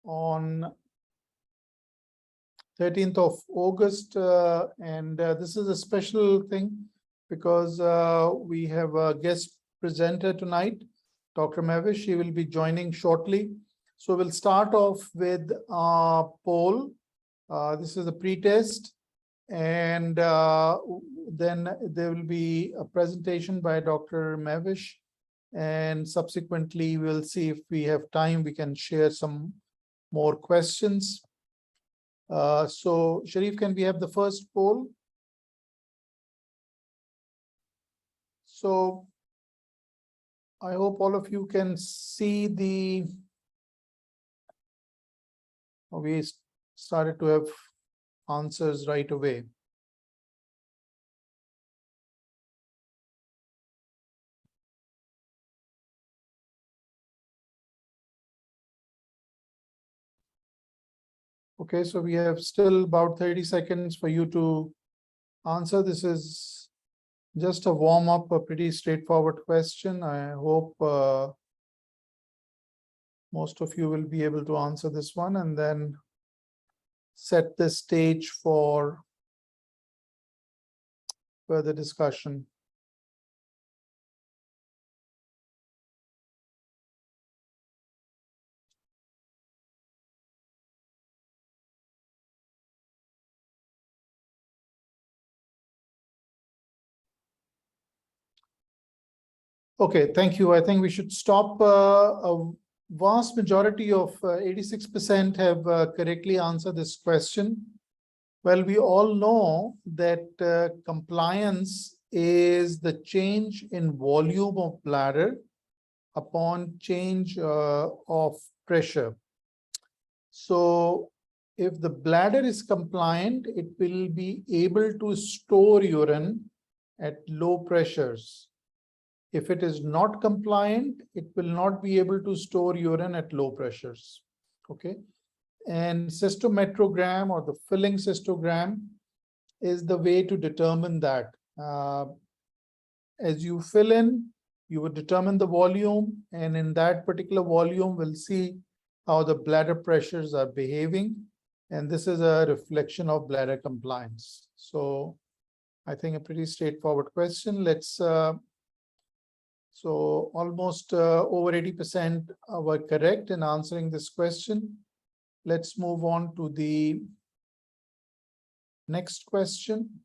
on 13th of August, and this is a special thing because we have a guest presenter tonight, Dr. Mavish. She will be joining shortly. So we'll start off with a poll. This is a pre-test, and then there will be a presentation by Dr. Mavish, and subsequently we'll see if we have time, we can share some more questions. So Sharif, can we have the first poll? So I hope all of you can see the, we started to have answers right away. Okay, so we have still about 30 seconds for you to answer. This is just a warm-up, a pretty straightforward question. I hope most of you will be able to answer this one and then set the stage for further discussion. Okay, thank you. I think we should stop. A vast majority of 86% have correctly answered this question. Well, we all know that compliance is the change in volume of bladder upon change of pressure. So if the bladder is compliant, it will be able to store urine at low pressures. If it is not compliant, it will not be able to store urine at low pressures. Okay. And cystometrogram, or the filling cystogram, is the way to determine that. As you fill in, you would determine the volume, and in that particular volume, we'll see how the bladder pressures are behaving. And this is a reflection of bladder compliance. So I think a pretty straightforward question. Let's so almost over 80% were correct in answering this question. Let's move on to the next question.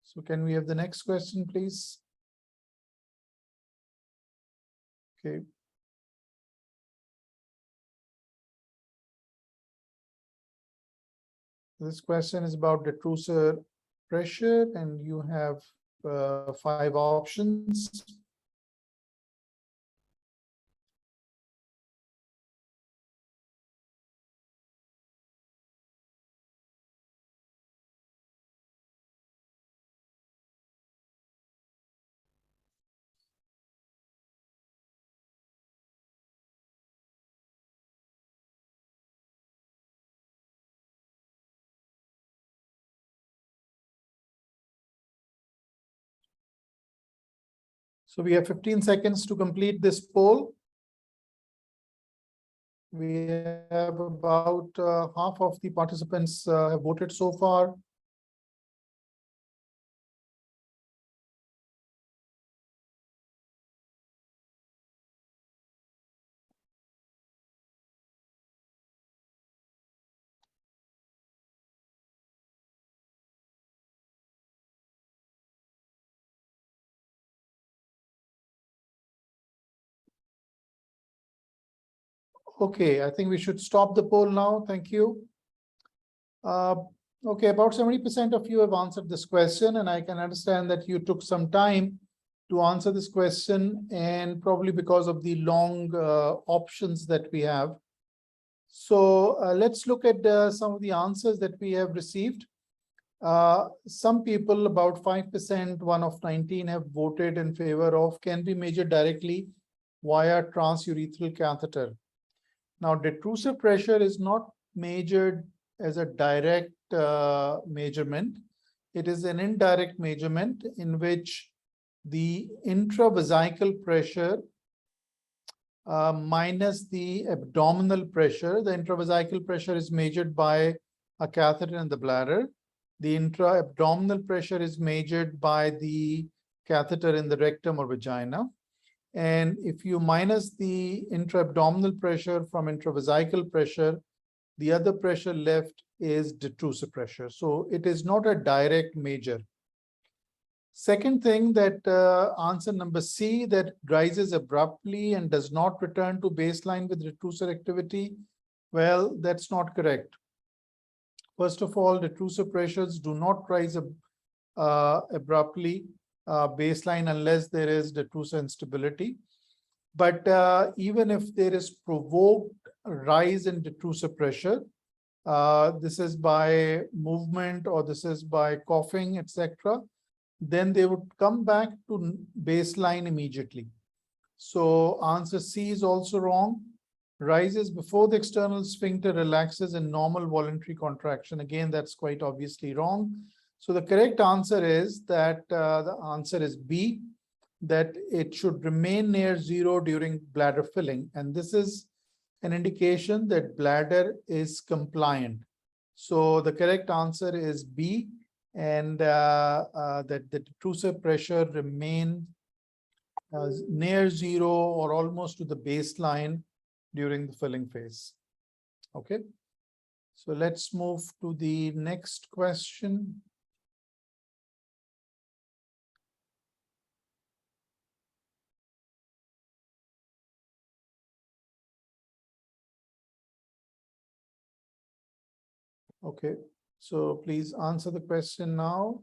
So can we have the next question, please? Okay. This question is about detrusor pressure, and you have 5 options. So we have 15 seconds to complete this poll. We have about half of the participants have voted so far. Okay, I think we should stop the poll now. Thank you. Okay, about 70% of you have answered this question, and I can understand that you took some time to answer this question, and probably because of the long options that we have. So let's look at some of the answers that we have received. Some people, about 5%, 1 of 19, have voted in favor of can be measured directly via transurethral catheter. Now, detrusor pressure is not measured as a direct measurement. It is an indirect measurement in which the intravesical pressure minus the abdominal pressure. The intravesical pressure is measured by a catheter in the bladder. The intra-abdominal pressure is measured by the catheter in the rectum or vagina. And if you minus the intra-abdominal pressure from intravesical pressure, the other pressure left is detrusor pressure. So it is not a direct measure. Second thing, that answer number C, that rises abruptly and does not return to baseline with detrusor activity. Well, that's not correct. First of all, detrusor pressures do not rise abruptly baseline unless there is detrusor instability. But even if there is provoked rise in detrusor pressure, this is by movement or this is by coughing, etc., then they would come back to baseline immediately. So answer C is also wrong. Rises before the external sphincter relaxes in normal voluntary contraction. Again, that's quite obviously wrong. So the correct answer is that the answer is B, that it should remain near zero during bladder filling. And this is an indication that bladder is compliant. So the correct answer is B, and that the detrusor pressure remain near zero or almost to the baseline during the filling phase. Okay, so let's move to the next question. Okay, so please answer the question now.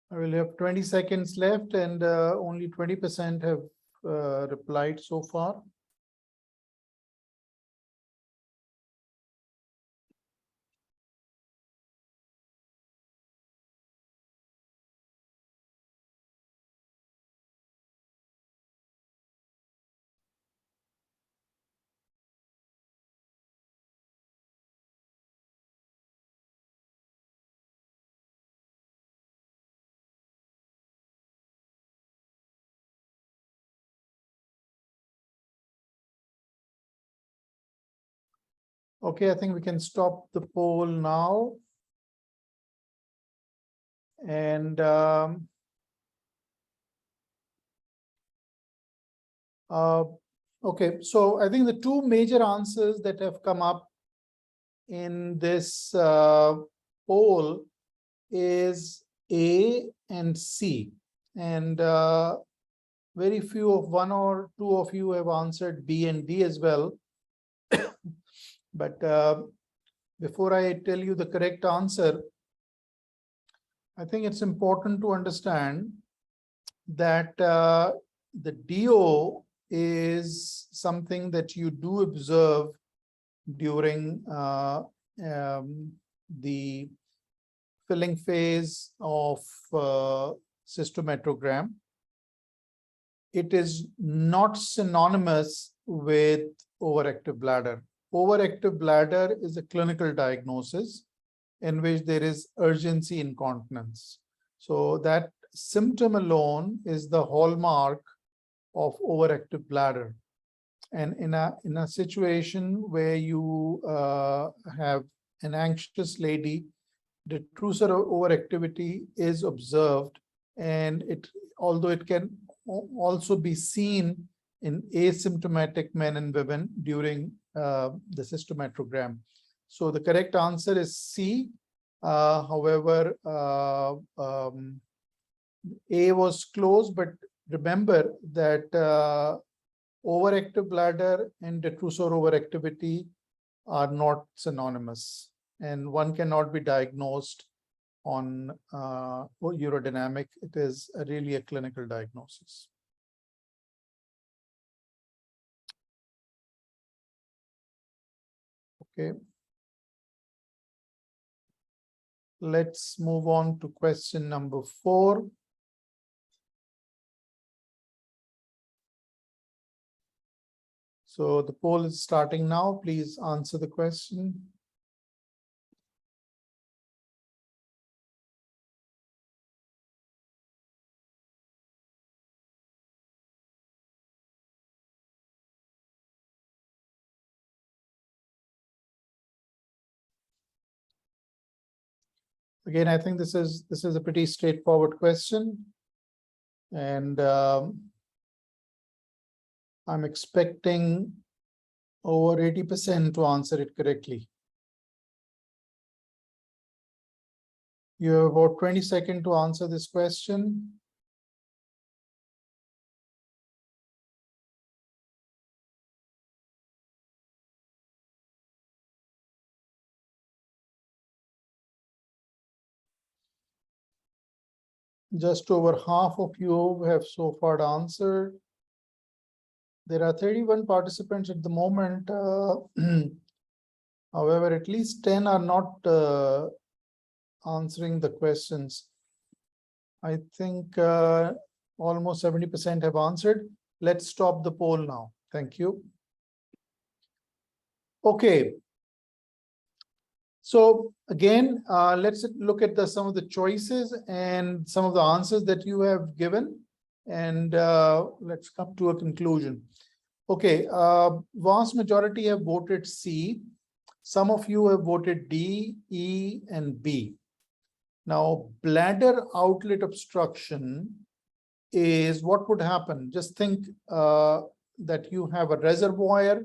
I will have 20 seconds left, and only 20% have replied so far. Okay, I think we can stop the poll now. And okay, so I think the two major answers that have come up in this poll is A and C. And very few of one or two of you have answered B and D as well. But before I tell you the correct answer, I think it's important to understand that the DO is something that you do observe during the filling phase of cystometrogram. It is not synonymous with overactive bladder. Overactive bladder is a clinical diagnosis in which there is urgency incontinence. So that symptom alone is the hallmark of overactive bladder. And in a situation where you have an anxious lady, detrusor overactivity is observed, and although it can also be seen in asymptomatic men and women during the cystometrogram. So the correct answer is C. However, A was close, but remember that overactive bladder and detrusor overactivity are not synonymous, and one cannot be diagnosed on urodynamic. It is really a clinical diagnosis. Okay. Let's move on to question number 4. So the poll is starting now. Please answer the question. Again, I think this is a pretty straightforward question, and I'm expecting over 80% to answer it correctly. You have about 20 seconds to answer this question. Just over half of you have so far answered. There are 31 participants at the moment. However, at least 10 are not answering the questions. I think almost 70% have answered. Let's stop the poll now. Thank you. Okay. So again, let's look at some of the choices and some of the answers that you have given, and let's come to a conclusion. Okay, vast majority have voted C. Some of you have voted D, E, and B. Now, bladder outlet obstruction is what would happen. Just think that you have a reservoir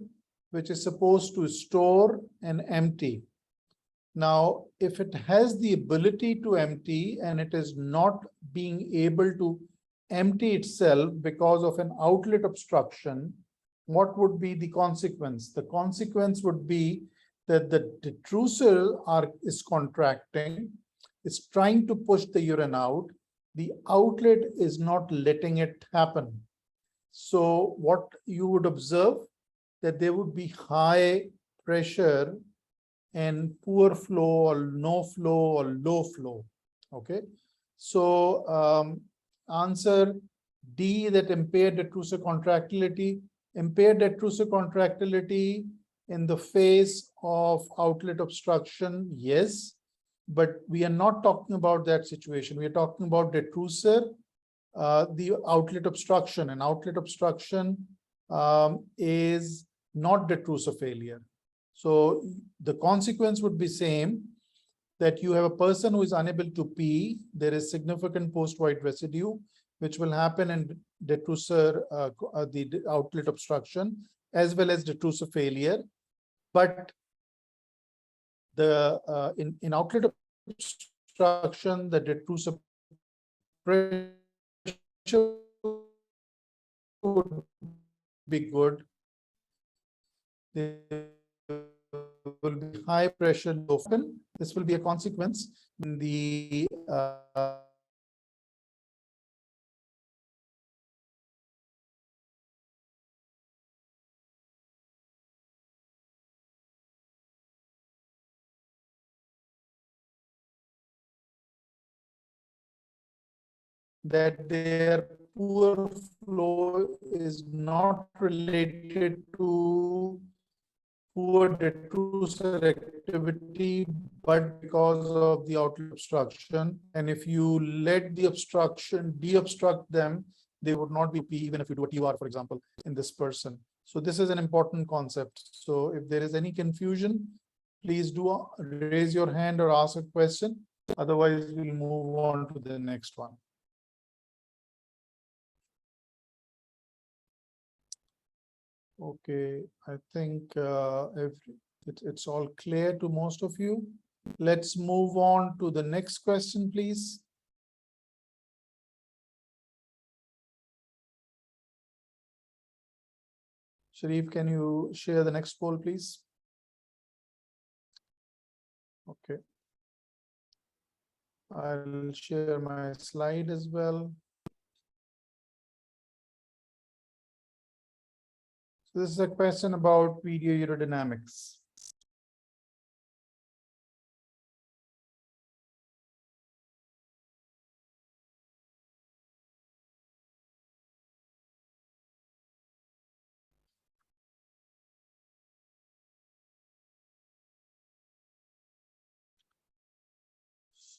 which is supposed to store and empty. Now, if it has the ability to empty and it is not being able to empty itself because of an outlet obstruction, what would be the consequence? The consequence would be that the detrusor is contracting, is trying to push the urine out. The outlet is not letting it happen. So what you would observe that there would be high pressure and poor flow or no flow or low flow. Okay, so answer D, that impaired detrusor contractility. Impaired detrusor contractility in the face of outlet obstruction, yes, but we are not talking about that situation. We are talking about detrusor, the outlet obstruction, and outlet obstruction is not detrusor failure. So the consequence would be same, that you have a person who is unable to pee. There is significant post-void residue, which will happen in detrusor, the outlet obstruction, as well as detrusor failure. But the in outlet obstruction, the detrusor pressure would be good. There will be high pressure often. This will be a consequence in the that their poor flow is not related to poor detrusor activity, but because of the outlet obstruction. And if you let the obstruction deobstruct them, they would not be P, even if you do a TUR, for example, in this person. So this is an important concept. So if there is any confusion, please do raise your hand or ask a question. Otherwise, we'll move on to the next one. Okay, I think it's all clear to most of you. Let's move on to the next question, please. Sharif, can you share the next poll, please? Okay. I'll share my slide as well. So this is a question about video urodynamics.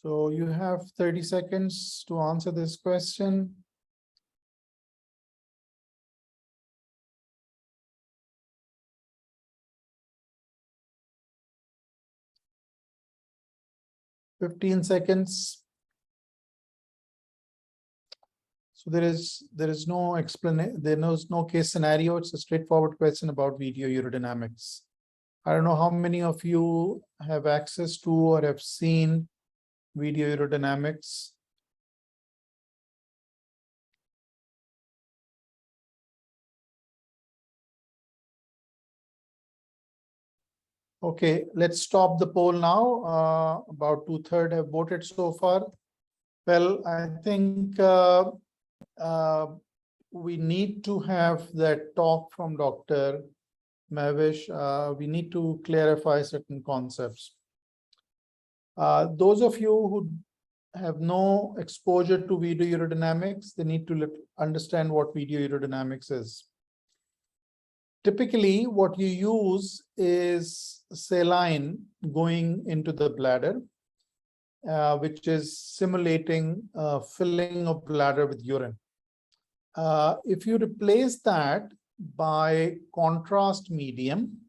So you have 30 seconds to answer this question. Fifteen seconds. So there is no explanation. There's no case scenario. It's a straightforward question about video urodynamics. I don't know how many of you have access to or have seen video urodynamics. Okay, let's stop the poll now. About 2/3 have voted so far. Well, I think we need to have that talk from Dr. Mavish. We need to clarify certain concepts. Those of you who have no exposure to video urodynamics, they need to understand what video urodynamics is. Typically, what you use is saline going into the bladder, which is simulating filling of bladder with urine. If you replace that by contrast medium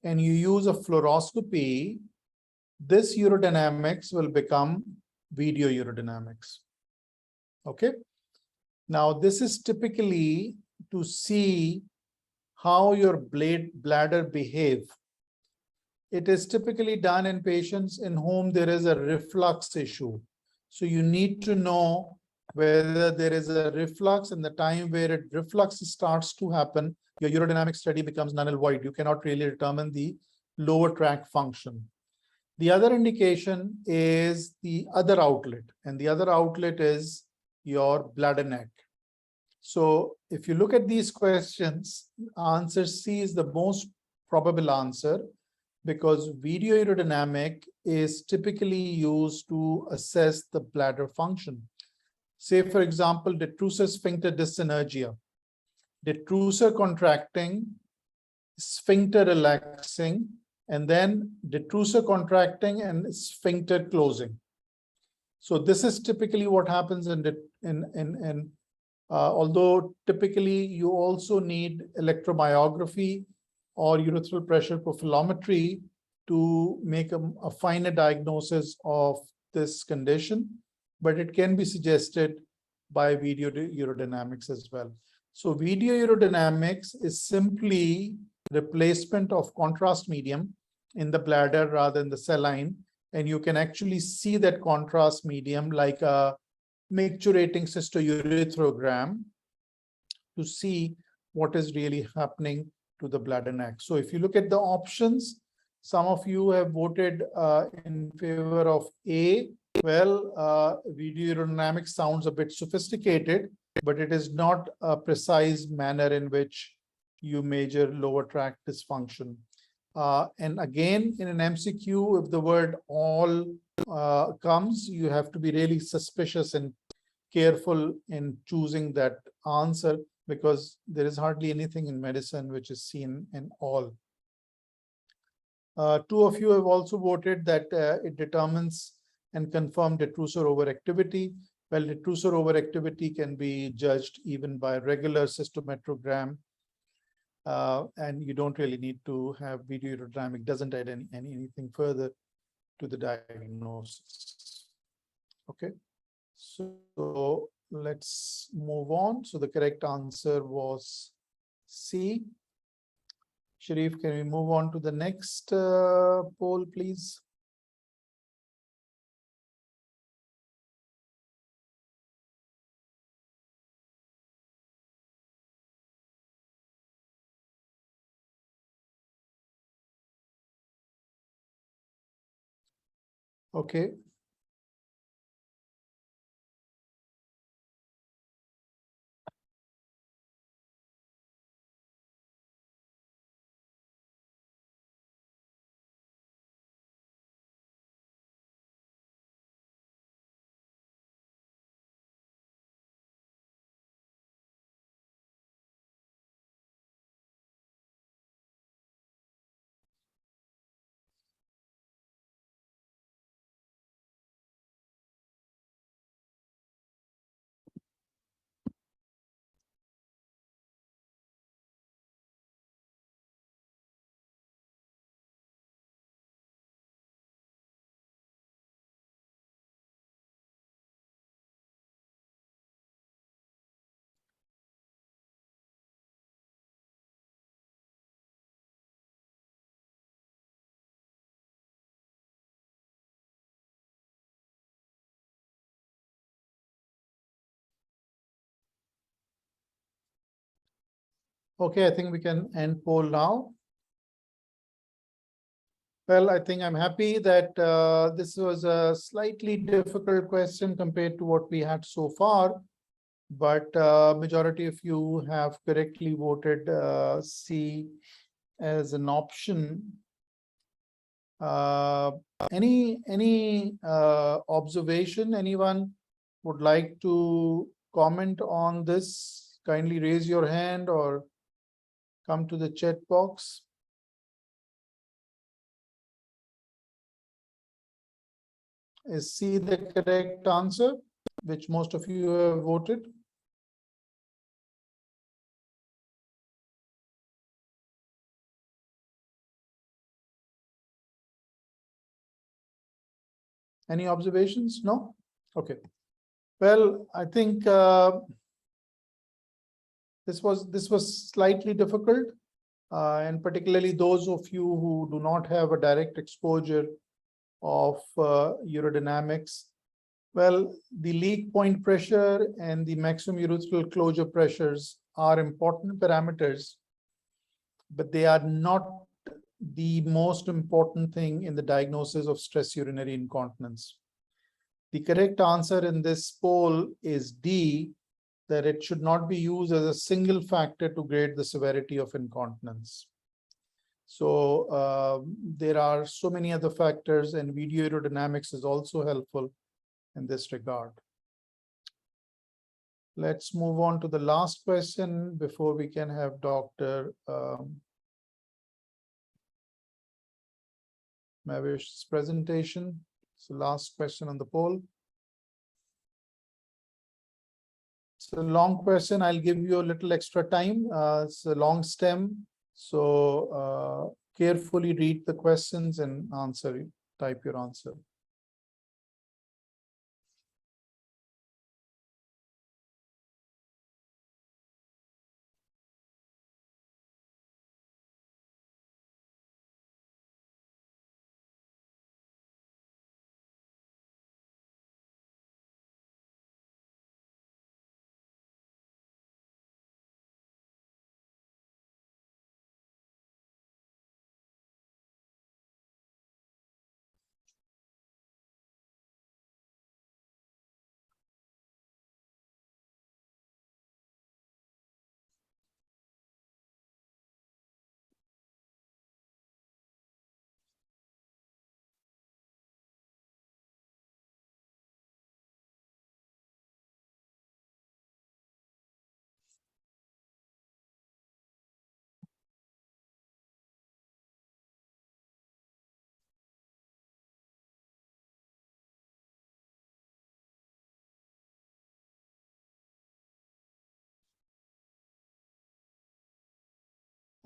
and you use a fluoroscopy, this urodynamics will become video urodynamics. Okay. Now, this is typically to see how your bladder behave. It is typically done in patients in whom there is a reflux issue. So you need to know whether there is a reflux, and the time where reflux starts to happen, your urodynamic study becomes null and void. You cannot really determine the lower tract function. The other indication is the other outlet, and the other outlet is your bladder neck. So if you look at these questions, answer C is the most probable answer, because video urodynamic is typically used to assess the bladder function. Say, for example, detrusor sphincter dyssynergia. Detrusor contracting, sphincter relaxing, and then detrusor contracting and sphincter closing. So this is typically what happens although typically you also need electromyography or urethral pressure profilometry to make a finer diagnosis of this condition, but it can be suggested by video urodynamics as well. So video urodynamics is simply replacement of contrast medium in the bladder rather than the saline, and you can actually see that contrast medium like a micturating cystourethrogram to see what is really happening to the bladder neck. So if you look at the options, some of you have voted in favor of A. Well, video urodynamics sounds a bit sophisticated, but it is not a precise manner in which you measure lower tract dysfunction. And again, in an MCQ, if the word all comes, you have to be really suspicious and careful in choosing that answer, because there is hardly anything in medicine which is seen in all. Two of you have also voted that it determines and confirmed detrusor overactivity. Well, detrusor overactivity can be judged even by regular cystometrogram, and you don't really need to have video urodynamic, doesn't add anything further to the diagnosis. Okay, so let's move on. So the correct answer was C. Sharif, can we move on to the next poll, please? Okay. Okay, I think we can end poll now. Well, I think I'm happy that this was a slightly difficult question compared to what we had so far, but majority of you have correctly voted C as an option. Any observation? Anyone would like to comment on this? Kindly raise your hand or come to the chat box. Is C the correct answer, which most of you have voted? Any observations? No? Okay. Well, I think this was slightly difficult, and particularly those of you who do not have a direct exposure of urodynamics. Well, the leak point pressure and the maximum urethral closure pressures are important parameters, but they are not the most important thing in the diagnosis of stress urinary incontinence. The correct answer in this poll is D, that it should not be used as a single factor to grade the severity of incontinence. So there are so many other factors, and video aerodynamics is also helpful in this regard. Let's move on to the last question before we can have Dr. Mavish's presentation. So last question on the poll. It's a long question. I'll give you a little extra time. It's a long stem. So carefully read the questions and answer, type your answer.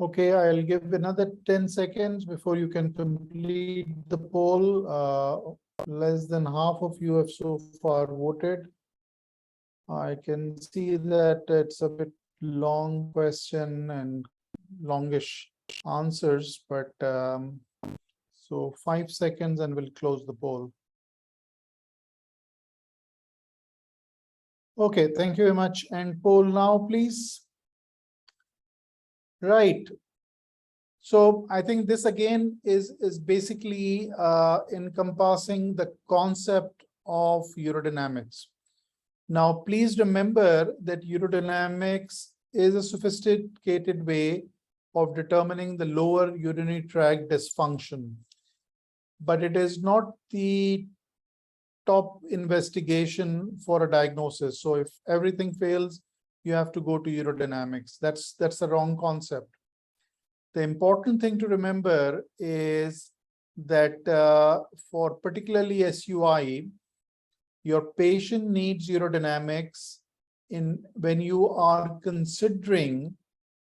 Okay, I'll give another 10 seconds before you can complete the poll. Less than half of you have so far voted. I can see that it's a bit long question and longish answers, but so 5 seconds and we'll close the poll. Okay, thank you very much. And poll now, please. Right. So I think this again is basically encompassing the concept of urodynamics. Now, please remember that urodynamics is a sophisticated way of determining the lower urinary tract dysfunction, but it is not the top investigation for a diagnosis. So if everything fails, you have to go to urodynamics. That's the wrong concept. The important thing to remember is that for particularly SUI, your patient needs urodynamics when you are considering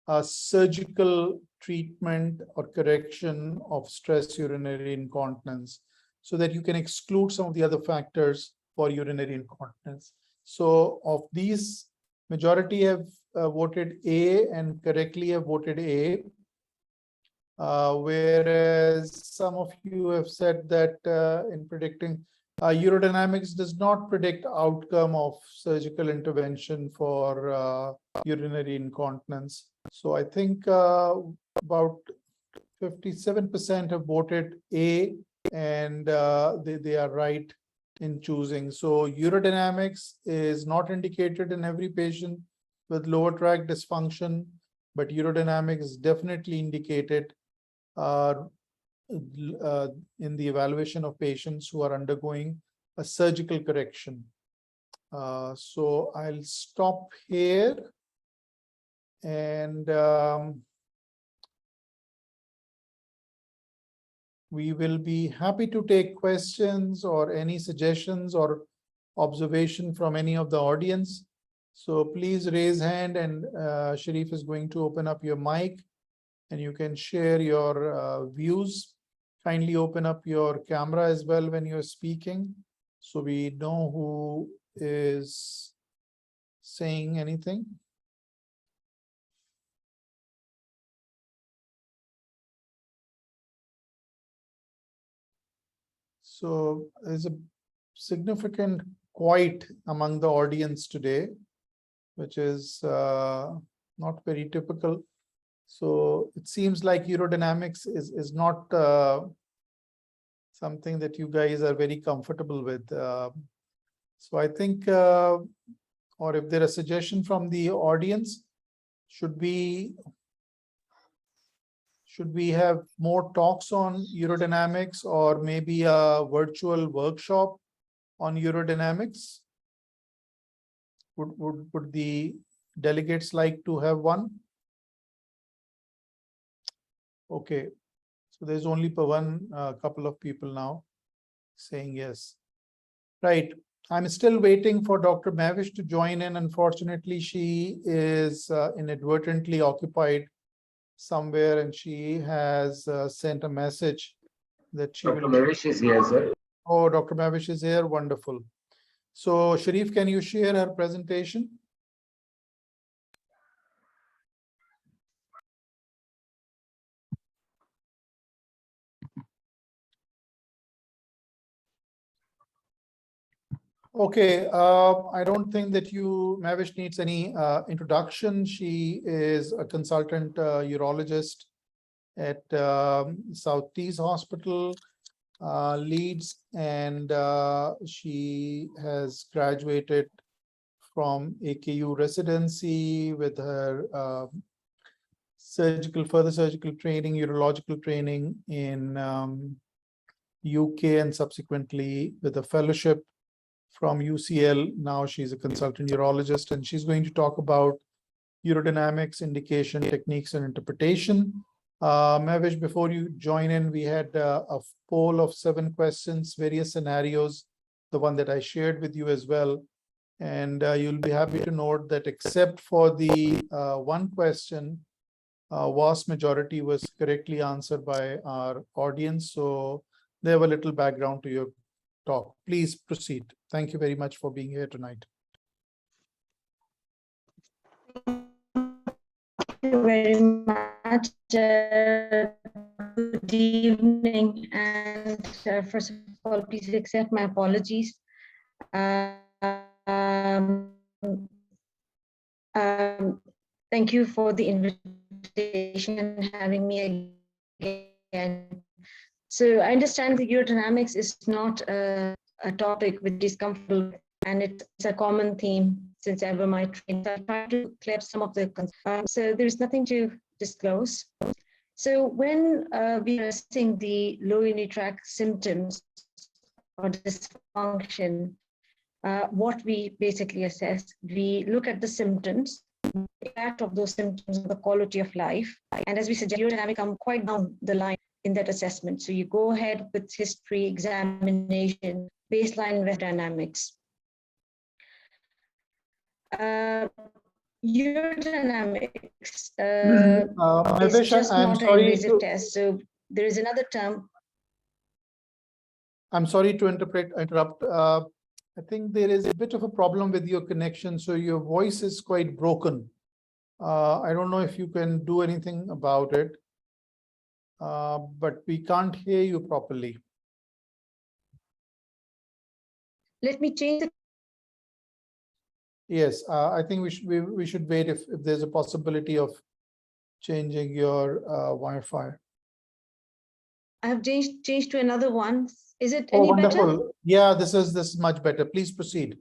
a surgical treatment or correction of stress urinary incontinence, so that you can exclude some of the other factors for urinary incontinence. So of these, majority have voted A and correctly have voted A. Whereas some of you have said that in predicting, urodynamics does not predict outcome of surgical intervention for urinary incontinence. So I think about 57% have voted A, and they are right in choosing. So urodynamics is not indicated in every patient with lower tract dysfunction, but urodynamics is definitely indicated in the evaluation of patients who are undergoing a surgical correction. So I'll stop here, and we will be happy to take questions or any suggestions or observation from any of the audience. So please raise hand, and Sharif is going to open up your mic and you can share your views. Kindly open up your camera as well when you're speaking, so we know who is saying anything. So there's a significant quiet among the audience today, which is not very typical. So it seems like urodynamics is not something that you guys are very comfortable with. So I think, or if there are suggestions from the audience, should we have more talks on urodynamics, or maybe a virtual workshop on urodynamics? Would the delegates like to have one? Okay, so there's only one couple of people now saying yes. Right, I'm still waiting for Dr. Mavish to join in. Unfortunately, she is inadvertently occupied somewhere, and she has sent a message that she Dr. Mavish is here, sir. Oh, Dr. Mavish is here. Wonderful. So, Sharif, can you share her presentation? Okay, I don't think that Mavish needs any introduction. She is a consultant urologist at South Tees Hospital, Leeds, and she has graduated from AKU residency with her further surgical training, urological training in UK, and subsequently with a fellowship from UCL. Now she's a consultant urologist, and she's going to talk about urodynamics, indication, techniques, and interpretation. Mavish, before you join in, we had a poll of 7 questions, various scenarios, the one that I shared with you as well. And you'll be happy to note that except for the one question, vast majority was correctly answered by our audience. So they have a little background to your talk. Please proceed. Thank you very much for being here tonight. Thank you very much. Good evening, and first of all, please accept my apologies. Thank you for the invitation and having me again. So I understand the urodynamics is not a topic which is comfortable, and it's a common theme since ever my training. So I try to clear some of the concerns. So there's nothing to disclose. So when we are assessing the lower urinary tract symptoms or dysfunction, what we basically assess, we look at the symptoms, the impact of those symptoms on the quality of life. And as we suggest, urodynamics come quite down the line in that assessment. So you go ahead with history, examination, baseline dynamics. Urodynamics is just not an invasive test. So there is another term. I'm sorry to interrupt. I think there is a bit of a problem with your connection, so your voice is quite broken. I don't know if you can do anything about it, but we can't hear you properly. Let me change the. Yes, I think we should wait if there's a possibility of changing your Wi-Fi. I have changed to another one. Is it Oh, any wonderful. better? Yeah, this is much better. Please proceed.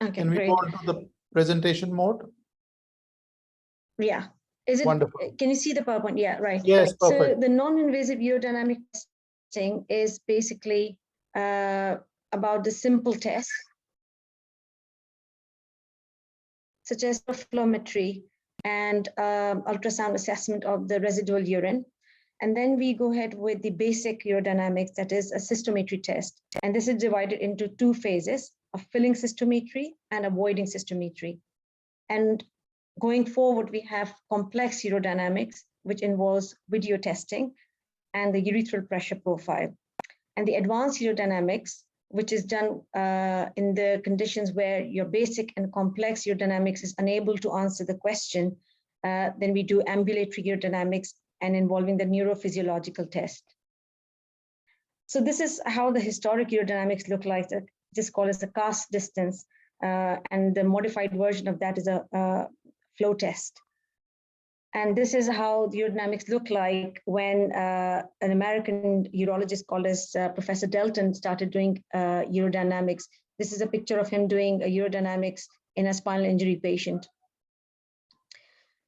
Okay, Can we great. go into the presentation mode? Yeah. Is it wonderful? Can you see the PowerPoint? Yeah, right. Yes, perfect. So the non-invasive urodynamic testing is basically about the simple tests such as flometry and ultrasound assessment of the residual urine. And then we go ahead with the basic urodynamics, that is a cystometry test. And this is divided into two phases of filling cystometry and avoiding cystometry. And going forward, we have complex urodynamics, which involves video testing and the urethral pressure profile. And the advanced urodynamics, which is done in the conditions where your basic and complex urodynamics is unable to answer the question, then we do ambulatory urodynamics and involving the neurophysiological test. So this is how the historic urodynamics look like. This is called as a cast distance, and the modified version of that is a flow test. And this is how the urodynamics look like when an American urologist called as Professor Delton started doing urodynamics. This is a picture of him doing a urodynamics in a spinal injury patient.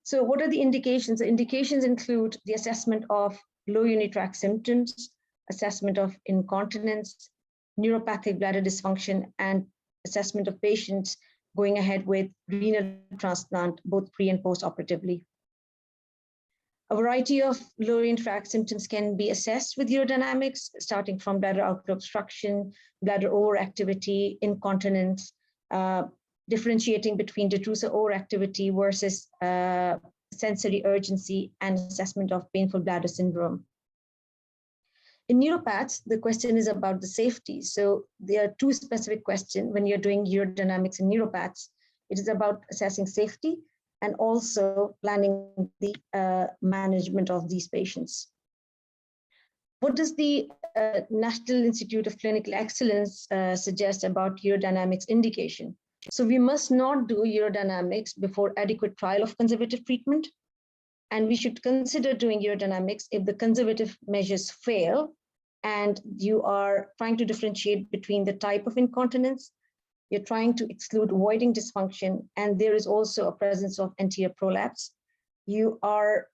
So what are the indications? The indications include the assessment of low urinary tract symptoms, assessment of incontinence, neuropathic bladder dysfunction, and assessment of patients going ahead with renal transplant, both pre and post-operatively. A variety of low urinary tract symptoms can be assessed with urodynamics, starting from bladder outflow obstruction, bladder overactivity, incontinence, differentiating between detrusor overactivity versus sensory urgency, and assessment of painful bladder syndrome. In neuropaths, the question is about the safety. So there are two specific questions when you're doing urodynamics in neuropaths. It is about assessing safety and also planning the management of these patients. What does the National Institute of Clinical Excellence suggest about urodynamics indication? So we must not do urodynamics before adequate trial of conservative treatment. And we should consider doing urodynamics if the conservative measures fail and you are trying to differentiate between the type of incontinence, you're trying to exclude voiding dysfunction, and there is also a presence of anterior prolapse. You are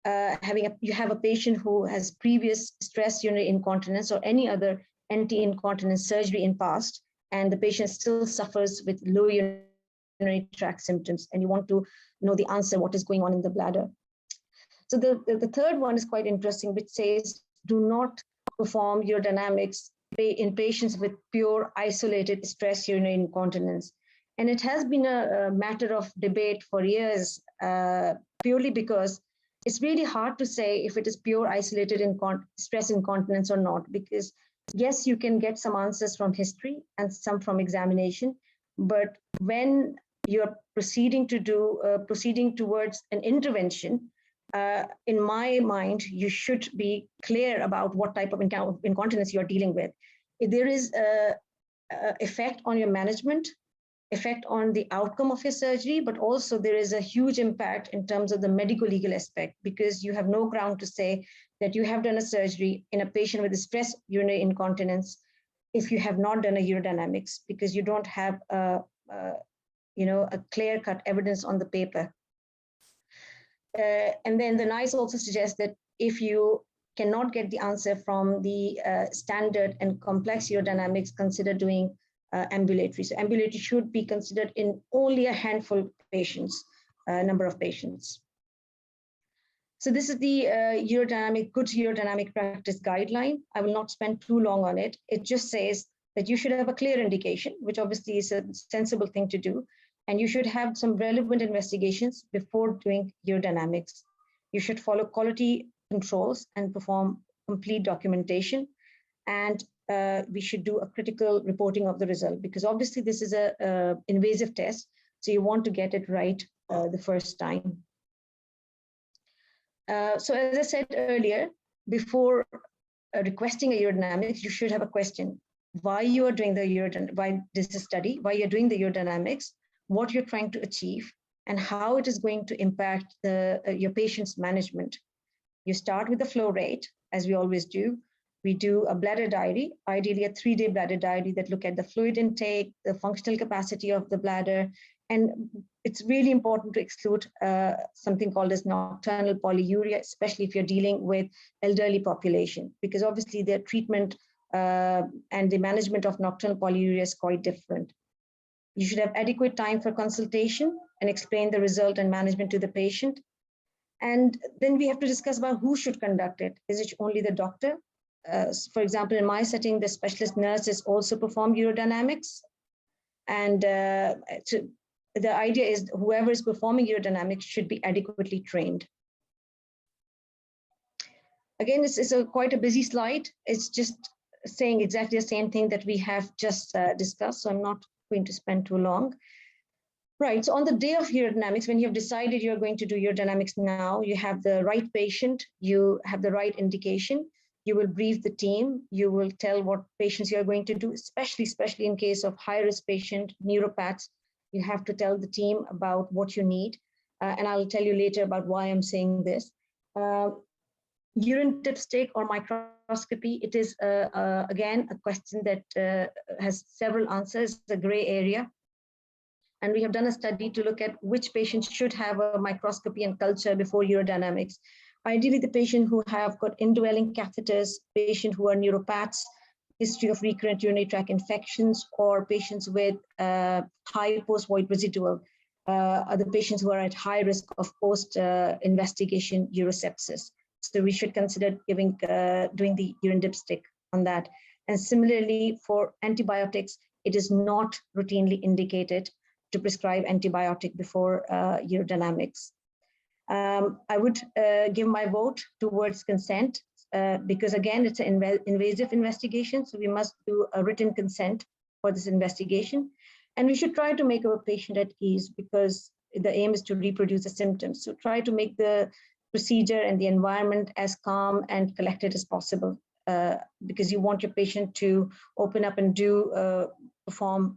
you have a patient who has previous stress urinary incontinence or any other anti-incontinence surgery in past, and the patient still suffers with low urinary tract symptoms, and you want to know the answer, what is going on in the bladder. So the third one is quite interesting, which says, do not perform urodynamics in patients with pure isolated stress urinary incontinence. And it has been a matter of debate for years, purely because it's really hard to say if it is pure isolated stress incontinence or not, because yes, you can get some answers from history and some from examination, but when you're proceeding towards an intervention, in my mind, you should be clear about what type of incontinence you're dealing with. If there is an effect on your management, effect on the outcome of your surgery, but also there is a huge impact in terms of the medical legal aspect, because you have no ground to say that you have done a surgery in a patient with stress urinary incontinence if you have not done a urodynamics, because you don't have a clear-cut evidence on the paper. And then the NICE also suggests that if you cannot get the answer from the standard and complex urodynamics, consider doing ambulatory. So ambulatory should be considered in only a handful of patients, number of patients. So this is the good urodynamic practice guideline. I will not spend too long on it. It just says that you should have a clear indication, which obviously is a sensible thing to do. And you should have some relevant investigations before doing urodynamics. You should follow quality controls and perform complete documentation. And we should do a critical reporting of the result, because obviously this is a invasive test. So you want to get it right the first time. So as I said earlier, before requesting a urodynamics, you should have a question. Why you are doing the why this study, why you're doing the urodynamics, what you're trying to achieve, and how it is going to impact your patient's management. You start with the flow rate, as we always do. We do a bladder diary, ideally a 3-day bladder diary that look at the fluid intake, the functional capacity of the bladder. And it's really important to exclude something called as nocturnal polyuria, especially if you're dealing with elderly population, because obviously their treatment and the management of nocturnal polyuria is quite different. You should have adequate time for consultation and explain the result and management to the patient. And then we have to discuss about who should conduct it. Is it only the doctor? For example, in my setting, the specialist nurses also perform urodynamics. And the idea is whoever is performing urodynamics should be adequately trained. Again, this is quite a busy slide. It's just saying exactly the same thing that we have just discussed, so I'm not going to spend too long. Right, so on the day of urodynamics, when you have decided you're going to do urodynamics now, you have the right patient, you have the right indication, you will brief the team, you will tell what patients you're going to do, especially in case of high-risk patient, neuropaths, you have to tell the team about what you need. And I'll tell you later about why I'm saying this. Urine dipstick or microscopy, it is, again, a question that has several answers, a gray area. And we have done a study to look at which patients should have a microscopy and culture before urodynamics. Ideally, the patient who have got indwelling catheters, patient who are neuropaths, history of recurrent urinary tract infections, or patients with high post-void residual, are the patients who are at high risk of post-investigation urosepsis. So we should consider doing the urine dipstick on that. And similarly, for antibiotics, it is not routinely indicated to prescribe antibiotic before urodynamics. I would give my vote towards consent because again, it's an invasive investigation, so we must do a written consent for this investigation. And we should try to make our patient at ease because the aim is to reproduce the symptoms. So try to make the procedure and the environment as calm and collected as possible because you want your patient to open up and perform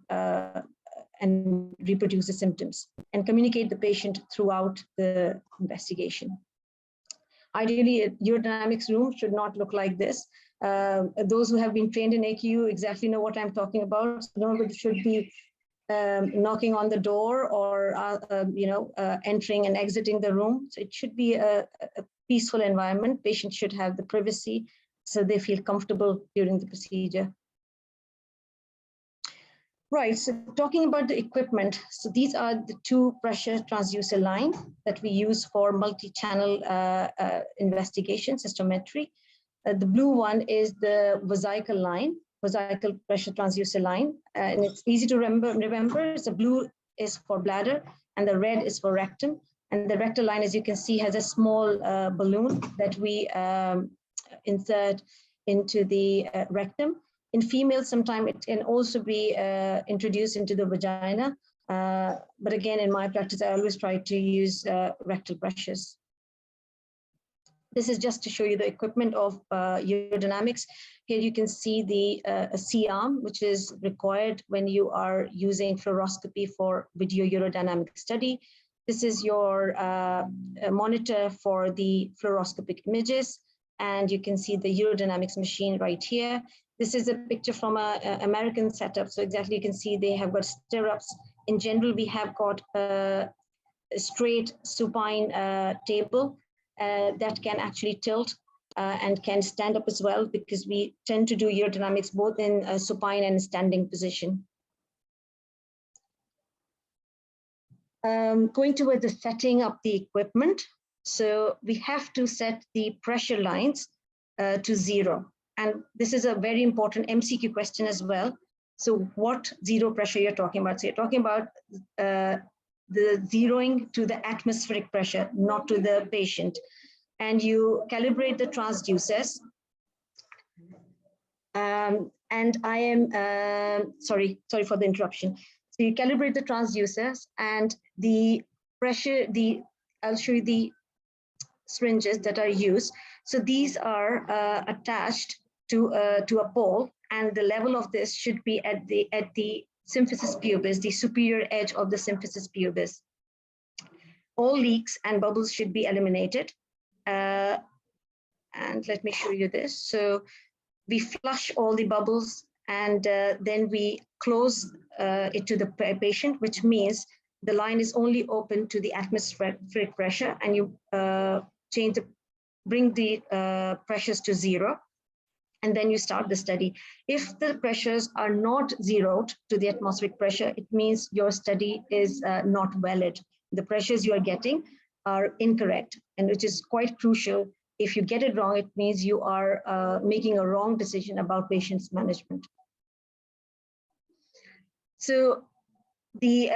and reproduce the symptoms and communicate the patient throughout the investigation. Ideally, a urodynamics room should not look like this. Those who have been trained in AQU exactly know what I'm talking about. So nobody should be knocking on the door or entering and exiting the room. So it should be a peaceful environment. Patients should have the privacy so they feel comfortable during the procedure. Right, so talking about the equipment, so these are the two pressure transducer lines that we use for multi-channel investigation, cystometry. The blue one is the vesical line, vesical pressure transducer line, and it's easy to remember. So blue is for bladder and the red is for rectum. And the rectal line, as you can see, has a small balloon that we insert into the rectum. In females, sometimes it can also be introduced into the vagina. But again, in my practice, I always try to use rectal pressures. This is just to show you the equipment of urodynamics. Here you can see the C-arm, which is required when you are using fluoroscopy for video urodynamic study. This is your monitor for the fluoroscopic images, and you can see the urodynamics machine right here. This is a picture from an American setup. So exactly you can see they have got stirrups. In general, we have got a straight supine table that can actually tilt and can stand up as well, because we tend to do urodynamics both in supine and standing position. Going towards the setting up the equipment. So we have to set the pressure lines to 0. And this is a very important MCQ question as well. So what zero pressure you're talking about? So you're talking about the zeroing to the atmospheric pressure, not to the patient. And you calibrate the transducers. And I am, sorry for the interruption. So you calibrate the transducers and the pressure, I'll show you the syringes that are used. So these are attached to a pole, and the level of this should be at the symphysis pubis, the superior edge of the symphysis pubis. All leaks and bubbles should be eliminated. And let me show you this. So we flush all the bubbles, and then we close it to the patient, which means the line is only open to the atmospheric pressure, and you bring the pressures to 0. And then you start the study. If the pressures are not zeroed to the atmospheric pressure, it means your study is not valid. The pressures you are getting are incorrect, and which is quite crucial. If you get it wrong, it means you are making a wrong decision about patient's management. So the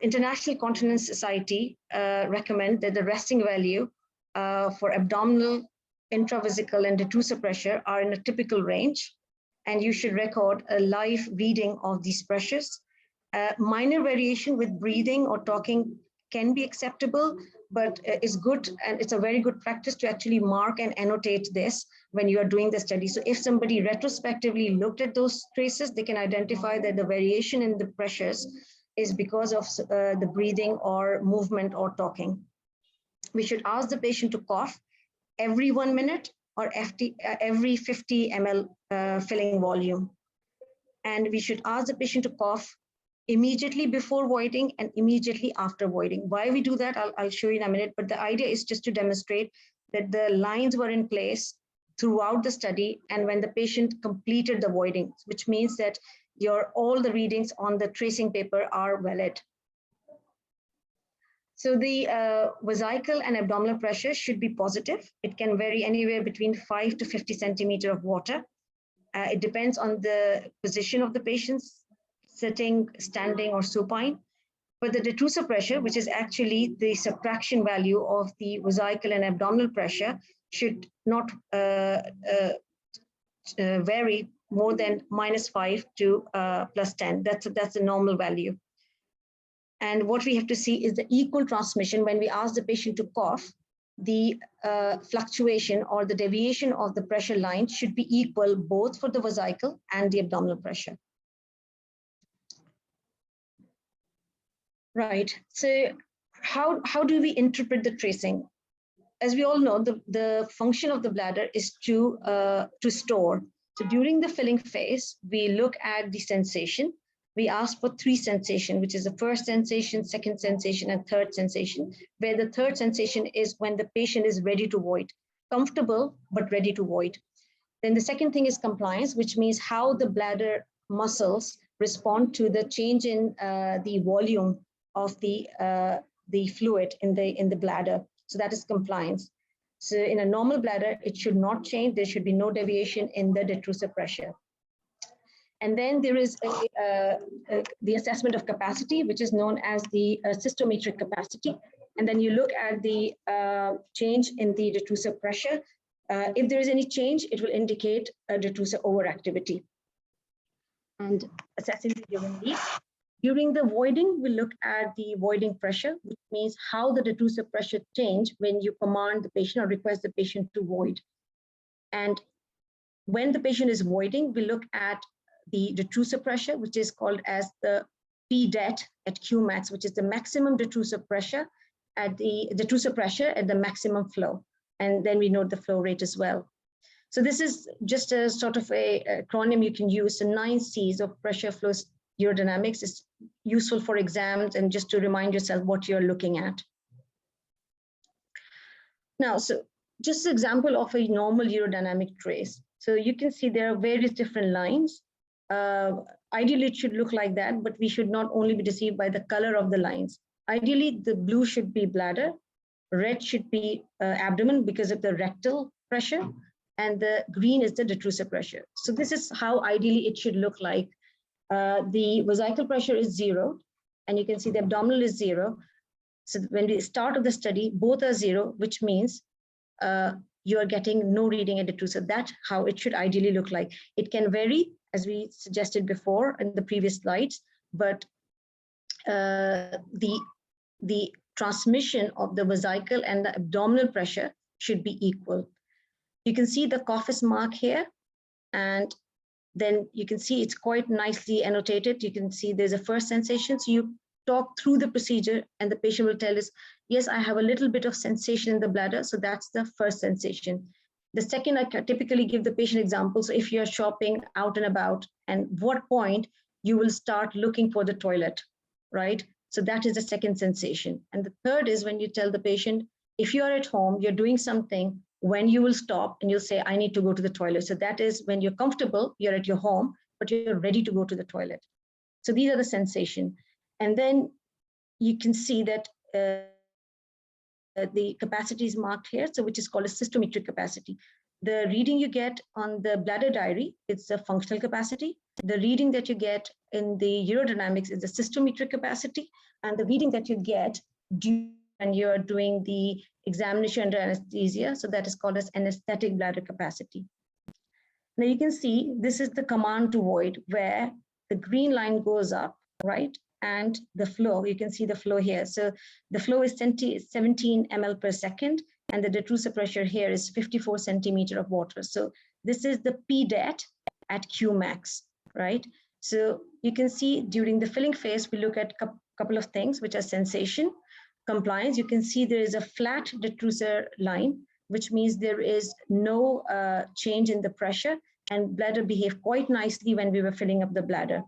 International Continence Society recommend that the resting value for abdominal, intravesical, and detrusor pressure are in a typical range, and you should record a live reading of these pressures. Minor variation with breathing or talking can be acceptable, but it's good, and it's a very good practice to actually mark and annotate this when you are doing the study. So if somebody retrospectively looked at those traces, they can identify that the variation in the pressures is because of the breathing or movement or talking. We should ask the patient to cough every 1 minute or every 50 ml filling volume. And we should ask the patient to cough immediately before voiding and immediately after voiding. Why we do that, I'll show you in a minute, but the idea is just to demonstrate that the lines were in place throughout the study and when the patient completed the voiding, which means that all the readings on the tracing paper are valid. So the vesical and abdominal pressure should be positive. It can vary anywhere between 5 to 50 centimeters of water. It depends on the position of the patient's sitting, standing, or supine. But the detrusor pressure, which is actually the subtraction value of the vesical and abdominal pressure, should not vary more than -5 to +10. That's a normal value. And what we have to see is the equal transmission. When we ask the patient to cough, the fluctuation or the deviation of the pressure line should be equal both for the vesical and the abdominal pressure. Right, so how do we interpret the tracing? As we all know, the function of the bladder is to store. So during the filling phase, we look at the sensation. We ask for 3 sensations, which is the first sensation, second sensation, and third sensation, where the third sensation is when the patient is ready to void, comfortable, but ready to void. Then the second thing is compliance, which means how the bladder muscles respond to the change in the volume of the fluid in the bladder. So that is compliance. So in a normal bladder, it should not change. There should be no deviation in the detrusor pressure. And then there is the assessment of capacity, which is known as the cystometric capacity. And then you look at the change in the detrusor pressure. If there is any change, it will indicate a detrusor overactivity. And assessing the urine leak. During the voiding, we look at the voiding pressure, which means how the detrusor pressure change when you command the patient or request the patient to void. And when the patient is voiding, we look at the detrusor pressure, which is called as the P-det at Qmax, which is the maximum detrusor pressure at the maximum flow. And then we note the flow rate as well. So this is just a sort of a acronym you can use. The 9 C's of pressure flow urodynamics is useful for exams and just to remind yourself what you're looking at. Now, so just an example of a normal urodynamic trace. So you can see there are various different lines. Ideally, it should look like that, but we should not only be deceived by the color of the lines. Ideally, the blue should be bladder, red should be abdomen because of the rectal pressure, and the green is the detrusor pressure. So this is how ideally it should look like. The vesical pressure is 0, and you can see the abdominal is 0. So when we start of the study, both are 0, which means you are getting no reading at detrusor. That's how it should ideally look like. It can vary, as we suggested before in the previous slides, but the transmission of the vesical and the abdominal pressure should be equal. You can see the Coffis mark here, and then you can see it's quite nicely annotated. You can see there's a first sensation. So you talk through the procedure and the patient will tell us, yes, I have a little bit of sensation in the bladder. So that's the first sensation. The second, I typically give the patient examples. So if you're shopping out and about, and what point you will start looking for the toilet, right? So that is the second sensation. And the third is when you tell the patient, if you are at home, you're doing something, when you will stop and you'll say, I need to go to the toilet. So that is when you're comfortable, you're at your home, but you're ready to go to the toilet. So these are the sensation. And then you can see that the capacity is marked here, so which is called a cystometric capacity. The reading you get on the bladder diary, it's a functional capacity. The reading that you get in the urodynamics is the cystometric capacity, and the reading that you get when you're doing the examination under anesthesia, so that is called as anesthetic bladder capacity. Now you can see this is the command to void, where the green line goes up, right? And the flow, you can see the flow here. So the flow is 17 ml per second, and the detrusor pressure here is 54 centimeter of water. So this is the P-det at Qmax, right? So you can see during the filling phase, we look at a couple of things, which are sensation, compliance. You can see there is a flat detrusor line, which means there is no change in the pressure, and bladder behaved quite nicely when we were filling up the bladder.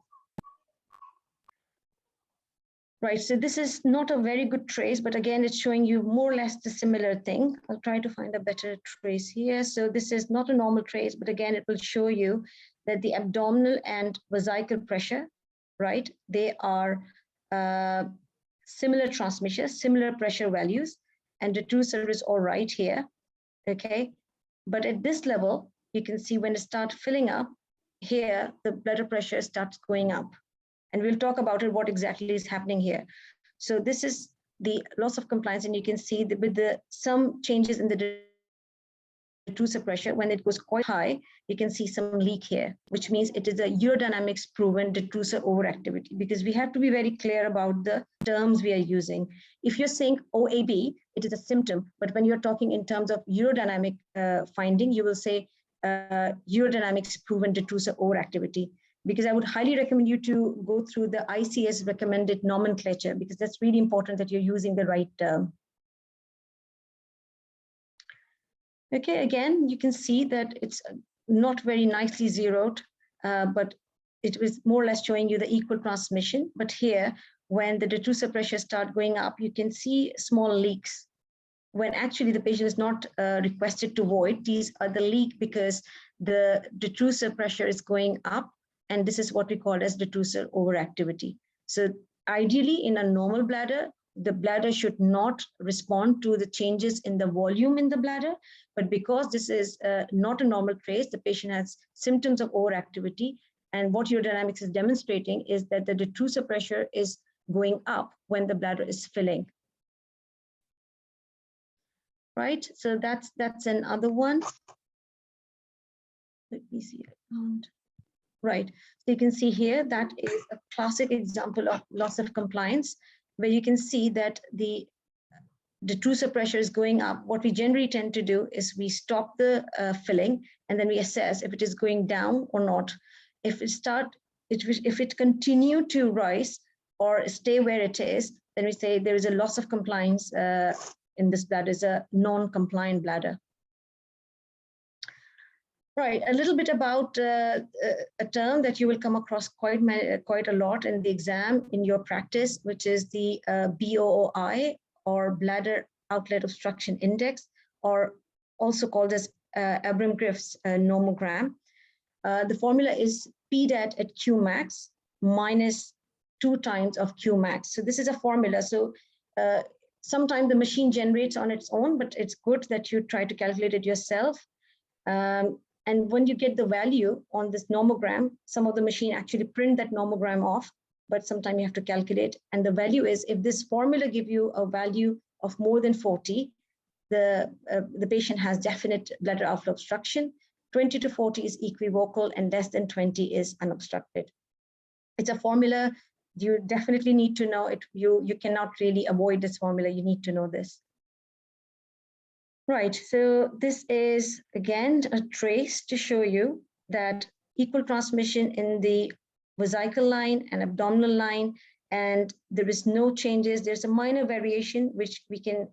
Right, so this is not a very good trace, but again, it's showing you more or less the similar thing. I'll try to find a better trace here. So this is not a normal trace, but again, it will show you that the abdominal and vesical pressure, right, they are similar transmissions, similar pressure values, and detrusor is all right here, okay? But at this level, you can see when it starts filling up, here, the bladder pressure starts going up. And we'll talk about it, what exactly is happening here. So this is the loss of compliance, and you can see that with some changes in the detrusor pressure, when it goes quite high, you can see some leak here, which means it is a urodynamics proven detrusor overactivity, because we have to be very clear about the terms we are using. If you're saying OAB, it is a symptom, but when you're talking in terms of urodynamic finding, you will say urodynamics proven detrusor overactivity. Because I would highly recommend you to go through the ICS recommended nomenclature, because that's really important that you're using the right term. Okay, again, you can see that it's not very nicely zeroed, but it was more or less showing you the equal transmission. But here, when the detrusor pressure start going up, you can see small leaks. When actually the patient is not requested to void, these are the leak because the detrusor pressure is going up. And this is what we call as detrusor overactivity. So ideally in a normal bladder, the bladder should not respond to the changes in the volume in the bladder, but because this is not a normal trace, the patient has symptoms of overactivity. And what urodynamics is demonstrating is that the detrusor pressure is going up when the bladder is filling. Right, so that's another one. Let me see, I found. Right. So you can see here that is a classic example of loss of compliance, where you can see that the detrusor pressure is going up. What we generally tend to do is we stop the filling, and then we assess if it is going down or not. If it continue to rise or stay where it is, then we say there is a loss of compliance in this bladder, is a non-compliant bladder. Right, a little bit about a term that you will come across quite a lot in the exam in your practice, which is the BOOI, or Bladder Outlet Obstruction Index, or also called as Abram-Griffiths nomogram. The formula is PDAT at Qmax minus 2 times of Qmax. So this is a formula. So sometimes the machine generates on its own, but it's good that you try to calculate it yourself. And when you get the value on this nomogram, some of the machine actually print that nomogram off, but sometimes you have to calculate. And the value is, if this formula give you a value of more than 40, the patient has definite bladder outflow obstruction. 20 to 40 is equivocal, and less than 20 is unobstructed. It's a formula you definitely need to know it. You cannot really avoid this formula. You need to know this. Right, so this is again a trace to show you that equal transmission in the vesical line and abdominal line, and there is no changes. There's a minor variation which we can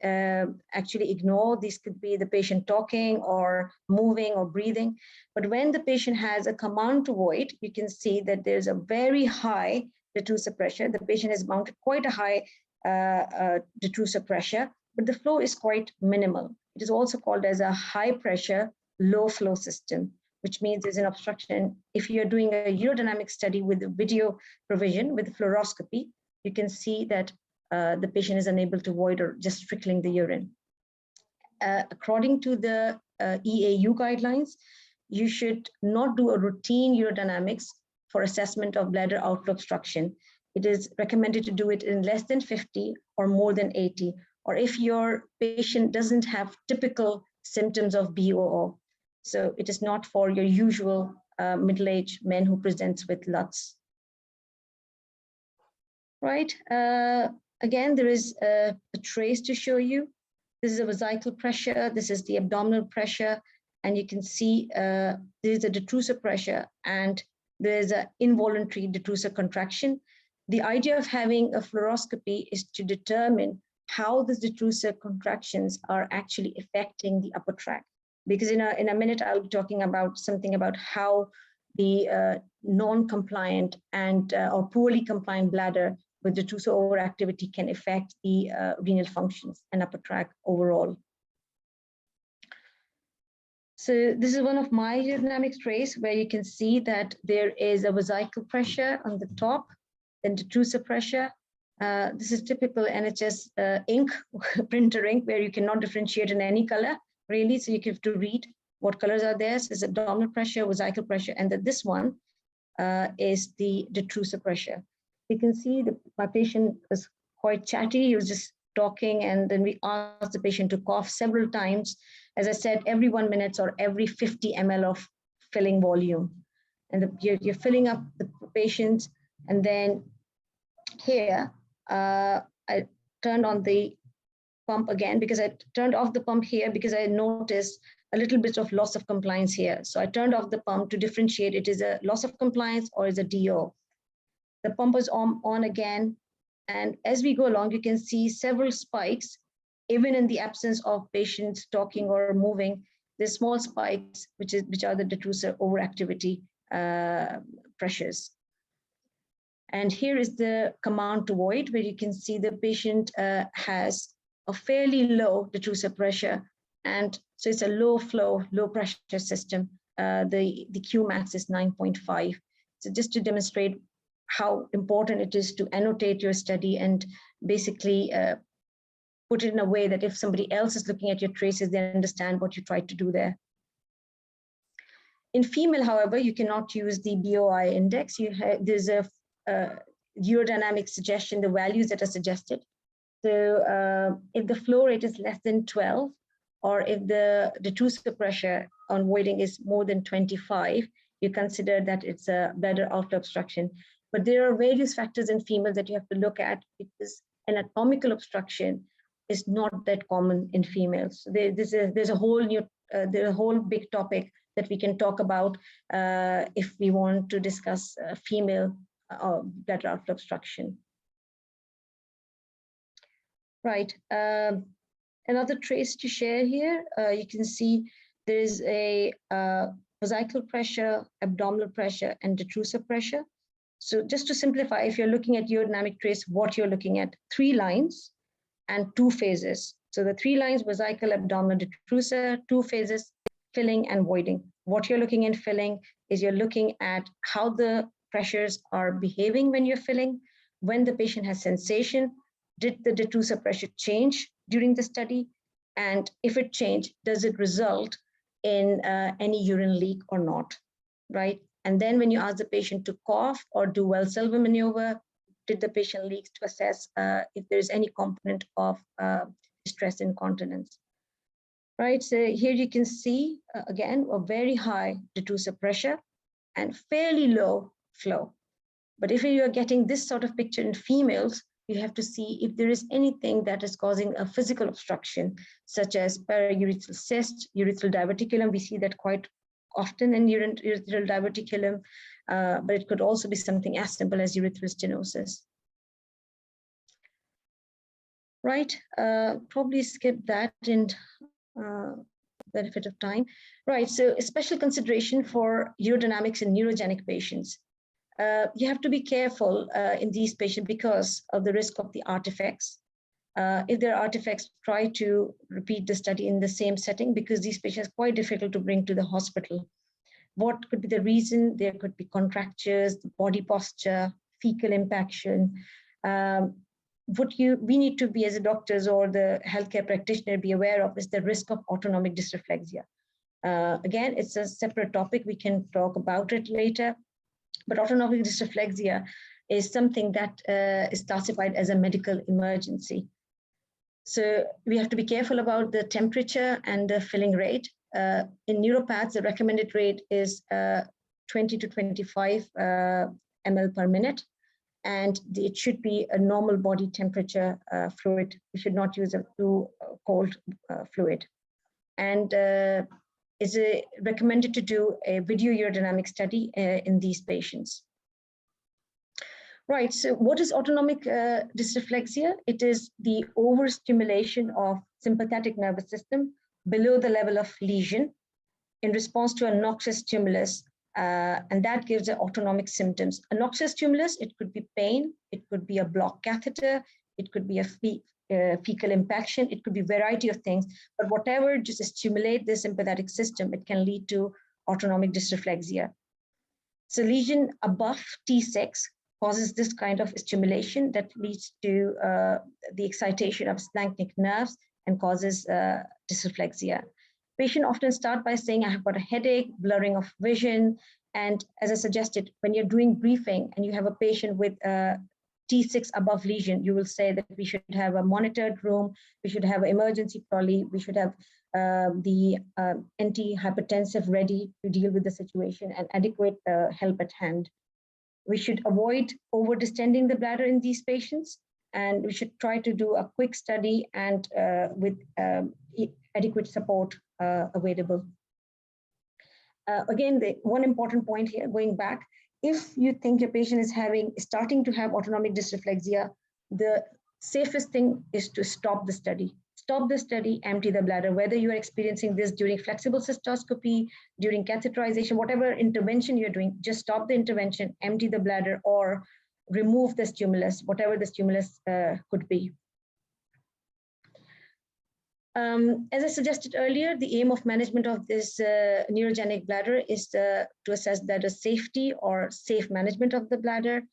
actually ignore. This could be the patient talking or moving or breathing. But when the patient has a command to void, you can see that there's a very high detrusor pressure. The patient has mounted quite a high detrusor pressure, but the flow is quite minimal. It is also called as a high pressure, low flow system, which means there's an obstruction. If you're doing a urodynamic study with the video provision with fluoroscopy, you can see that the patient is unable to void or just trickling the urine. According to the EAU guidelines, you should not do a routine urodynamics for assessment of bladder outflow obstruction. It is recommended to do it in less than 50 or more than 80, or if your patient doesn't have typical symptoms of BOO. So it is not for your usual middle-aged men who presents with LUTS. Right, again, there is a trace to show you. This is a vesical pressure, this is the abdominal pressure, and you can see there is a detrusor pressure and there is an involuntary detrusor contraction. The idea of having a fluoroscopy is to determine how the detrusor contractions are actually affecting the upper tract. Because in a minute, I'll be talking about something about how the non-compliant and or poorly compliant bladder with detrusor overactivity can affect the renal functions and upper tract overall. So this is one of my urodynamic trace where you can see that there is a vesical pressure on the top, then detrusor pressure. This is typical NHS ink, printer ink, where you cannot differentiate in any color, really. So you have to read what colors are there. So there's abdominal pressure, vesical pressure, and then this one is the detrusor pressure. You can see that my patient was quite chatty. He was just talking, and then we asked the patient to cough several times. As I said, every 1 minute or every 50 ml of filling volume. And you're filling up the patient, and then here, I turned on the pump again because I turned off the pump here because I noticed a little bit of loss of compliance here. So I turned off the pump to differentiate it is a loss of compliance or is a DO. The pump was on again. And as we go along, you can see several spikes, even in the absence of patients talking or moving. There's small spikes, which are the detrusor overactivity pressures. And here is the command to void, where you can see the patient has a fairly low detrusor pressure. And so it's a low flow, low pressure system. The Qmax is 9.5. So just to demonstrate how important it is to annotate your study and basically put it in a way that if somebody else is looking at your traces, they understand what you tried to do there. In female, however, you cannot use the BOI index. There's a urodynamic suggestion, the values that are suggested. So if the flow rate is less than 12, or if the detrusor pressure on voiding is more than 25, you consider that it's a bladder outflow obstruction. But there are various factors in females that you have to look at, because anatomical obstruction is not that common in females. So there's a whole big topic that we can talk about if we want to discuss female bladder outflow obstruction. Right. Another trace to share here, you can see there's a vesical pressure, abdominal pressure, and detrusor pressure. So just to simplify, if you're looking at urodynamic trace, what you're looking at, 3 lines and 2 phases. So the 3 lines, vesical, abdominal, detrusor, 2 phases, filling and voiding. What you're looking in filling is you're looking at how the pressures are behaving when you're filling, when the patient has sensation, did the detrusor pressure change during the study? And if it changed, does it result in any urine leak or not, right? And then when you ask the patient to cough or do Valsalva maneuver, did the patient leak, to assess if there's any component of stress incontinence, right? So here you can see, again, a very high detrusor pressure and fairly low flow. But if you are getting this sort of picture in females, you have to see if there is anything that is causing a physical obstruction, such as paraurethral cyst, urethral diverticulum. We see that quite often in urethral diverticulum, but it could also be something as simple as urethral stenosis. Right, probably skip that in benefit of time. Right, so a special consideration for urodynamics in neurogenic patients. You have to be careful in these patients because of the risk of the artifacts. If there are artifacts, try to repeat the study in the same setting, because these patients are quite difficult to bring to the hospital. What could be the reason? There could be contractures, body posture, fecal impaction. We need to be, as a doctors or the healthcare practitioner, be aware of is the risk of autonomic dysreflexia. Again, it's a separate topic. We can talk about it later. But autonomic dysreflexia is something that is classified as a medical emergency. So we have to be careful about the temperature and the filling rate. In neuropaths, the recommended rate is 20 to 25 ml per minute. And it should be a normal body temperature fluid. We should not use a too cold fluid. And is recommended to do a video urodynamic study in these patients. Right, so what is autonomic dysreflexia? It is the overstimulation of sympathetic nervous system below the level of lesion in response to a noxious stimulus, and that gives the autonomic symptoms. A noxious stimulus, it could be pain, it could be a blocked catheter, it could be a fecal impaction, it could be a variety of things, but whatever just stimulate the sympathetic system, it can lead to autonomic dysreflexia. So lesion above T6 causes this kind of stimulation that leads to the excitation of splanchnic nerves and causes dysreflexia. Patient often start by saying, I have got a headache, blurring of vision, and as I suggested, when you're doing briefing and you have a patient with T6 above lesion, you will say that we should have a monitored room, we should have an emergency trolley, we should have the antihypertensive ready to deal with the situation and adequate help at hand. We should avoid over-distending the bladder in these patients, and we should try to do a quick study and with adequate support available. Again, the one important point here, going back, if you think your patient is starting to have autonomic dysreflexia, the safest thing is to stop the study. Stop the study, empty the bladder, whether you are experiencing this during flexible cystoscopy, during catheterization, whatever intervention you're doing, just stop the intervention, empty the bladder, or remove the stimulus, whatever the stimulus could be. As I suggested earlier, the aim of management of this neurogenic bladder is to assess bladder safety or safe management of the bladder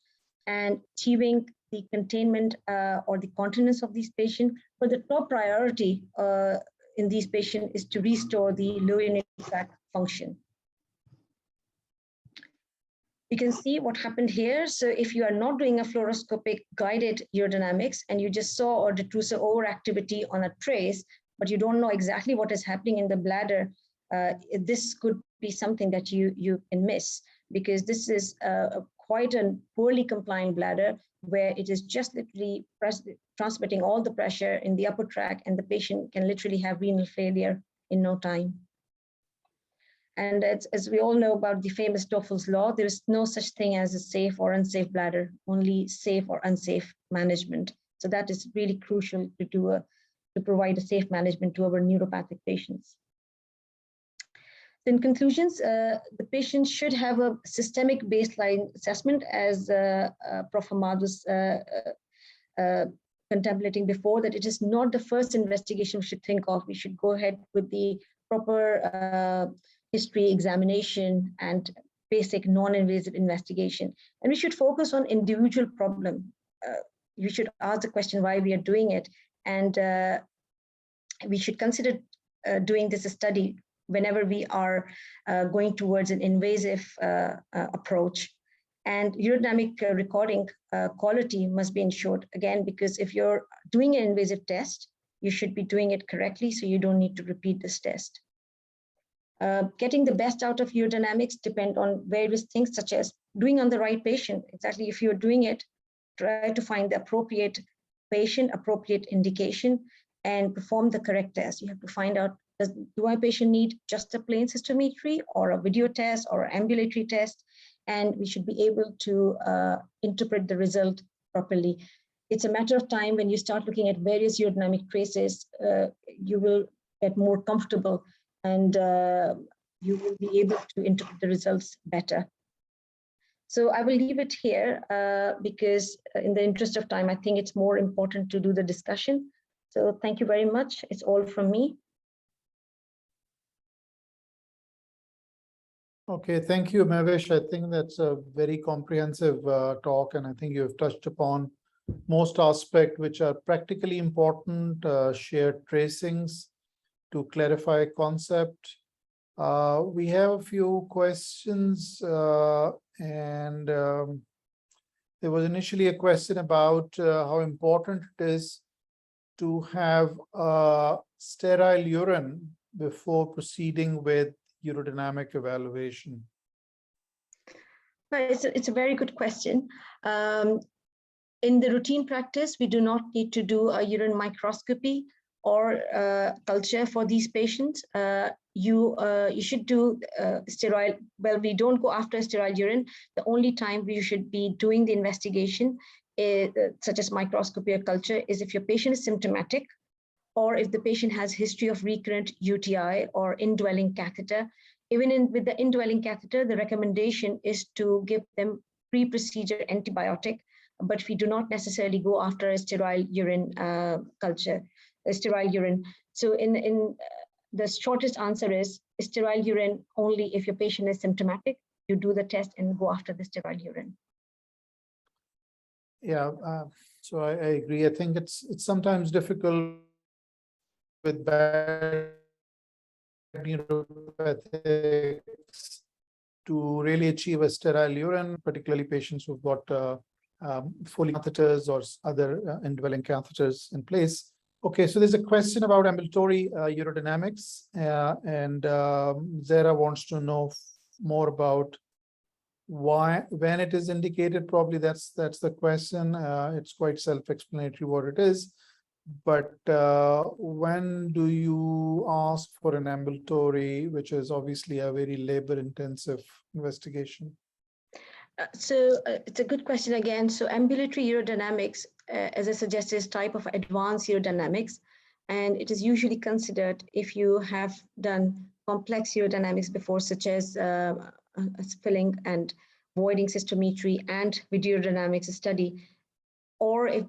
and achieving the containment or the continence of these patients. But the top priority in these patients is to restore the lower urinary tract function. You can see what happened here. So if you are not doing a fluoroscopic guided urodynamics and you just saw a detrusor overactivity on a trace, but you don't know exactly what is happening in the bladder, this could be something that you can miss, because this is quite a poorly compliant bladder where it is just literally transmitting all the pressure in the upper tract, and the patient can literally have renal failure in no time. And as we all know about the famous Stoffel's law, there is no such thing as a safe or unsafe bladder, only safe or unsafe management. So that is really crucial to provide a safe management to our neuropathic patients. In conclusions, the patient should have a systemic baseline assessment, as Prof. Ahmad was contemplating before, that it is not the first investigation we should think of. We should go ahead with the proper history examination and basic non-invasive investigation. And we should focus on individual problem. You should ask the question why we are doing it. And we should consider doing this study whenever we are going towards an invasive approach. And urodynamic recording quality must be ensured, again, because if you're doing an invasive test, you should be doing it correctly, so you don't need to repeat this test. Getting the best out of urodynamics depend on various things, such as doing on the right patient. Exactly, if you're doing it, try to find the appropriate patient, appropriate indication, and perform the correct test. You have to find out, do my patient need just a plain cystometry or a video test or an ambulatory test? And we should be able to interpret the result properly. It's a matter of time. When you start looking at various urodynamic traces, you will get more comfortable, and you will be able to interpret the results better. So I will leave it here because in the interest of time, I think it's more important to do the discussion. So thank you very much. It's all from me. Okay, thank you, Mavish. I think that's a very comprehensive talk, and I think you have touched upon most aspects which are practically important, shared tracings to clarify concept. We have a few questions, and there was initially a question about how important it is to have sterile urine before proceeding with urodynamic evaluation. It's a very good question. In the routine practice, we do not need to do a urine microscopy or culture for these patients. You should do sterile. Well, we don't go after sterile urine. The only time we should be doing the investigation, such as microscopy or culture, is if your patient is symptomatic, or if the patient has history of recurrent UTI or indwelling catheter. Even with the indwelling catheter, the recommendation is to give them pre-procedure antibiotic, but we do not necessarily go after a sterile urine culture, a sterile urine. So in the shortest answer is sterile urine only if your patient is symptomatic. You do the test and go after the sterile urine. Yeah, so I agree. I think it's sometimes difficult with bad neuropathics to really achieve a sterile urine, particularly patients who've got Foley catheters or other indwelling catheters in place. Okay, so there's a question about ambulatory urodynamics, and Zara wants to know more about when it is indicated. Probably that's the question. It's quite self-explanatory what it is. But when do you ask for an ambulatory, which is obviously a very labor-intensive investigation? So it's a good question again. So ambulatory urodynamics, as I suggested, is type of advanced urodynamics, and it is usually considered if you have done complex urodynamics before, such as filling and voiding cystometry and video urodynamics study. Or if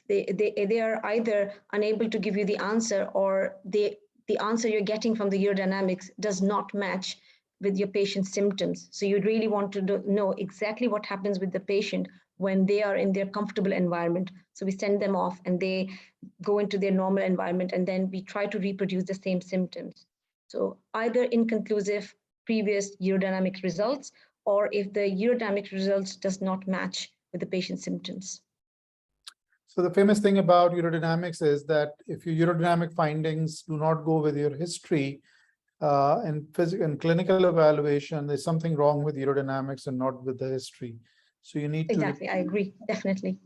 they are either unable to give you the answer, or the answer you're getting from the urodynamics does not match with your patient's symptoms. So you really want to know exactly what happens with the patient when they are in their comfortable environment. So we send them off and they go into their normal environment, and then we try to reproduce the same symptoms. So either inconclusive previous urodynamic results, or if the urodynamic results does not match with the patient's symptoms. So the famous thing about urodynamics is that if your urodynamic findings do not go with your history, in physical and clinical evaluation, there's something wrong with urodynamics and not with the history. So you need to. Exactly, I agree, definitely.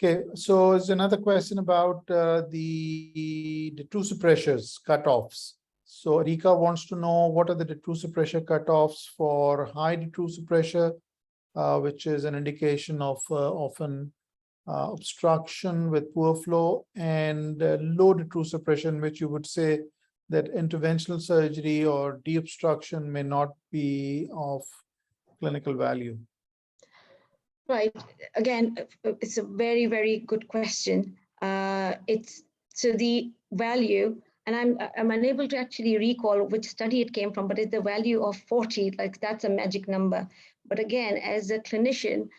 Okay, so there's another question about the detrusor pressures cutoffs. So Rika wants to know what are the detrusor pressure cutoffs for high detrusor pressure, which is an indication of often obstruction with poor flow, and low detrusor pressure, in which you would say that interventional surgery or deobstruction may not be of clinical value. Right. Again, it's a very, very good question. It's so the value, and I'm unable to actually recall which study it came from, but it's the value of 40, like that's a magic number. But again, as a clinician,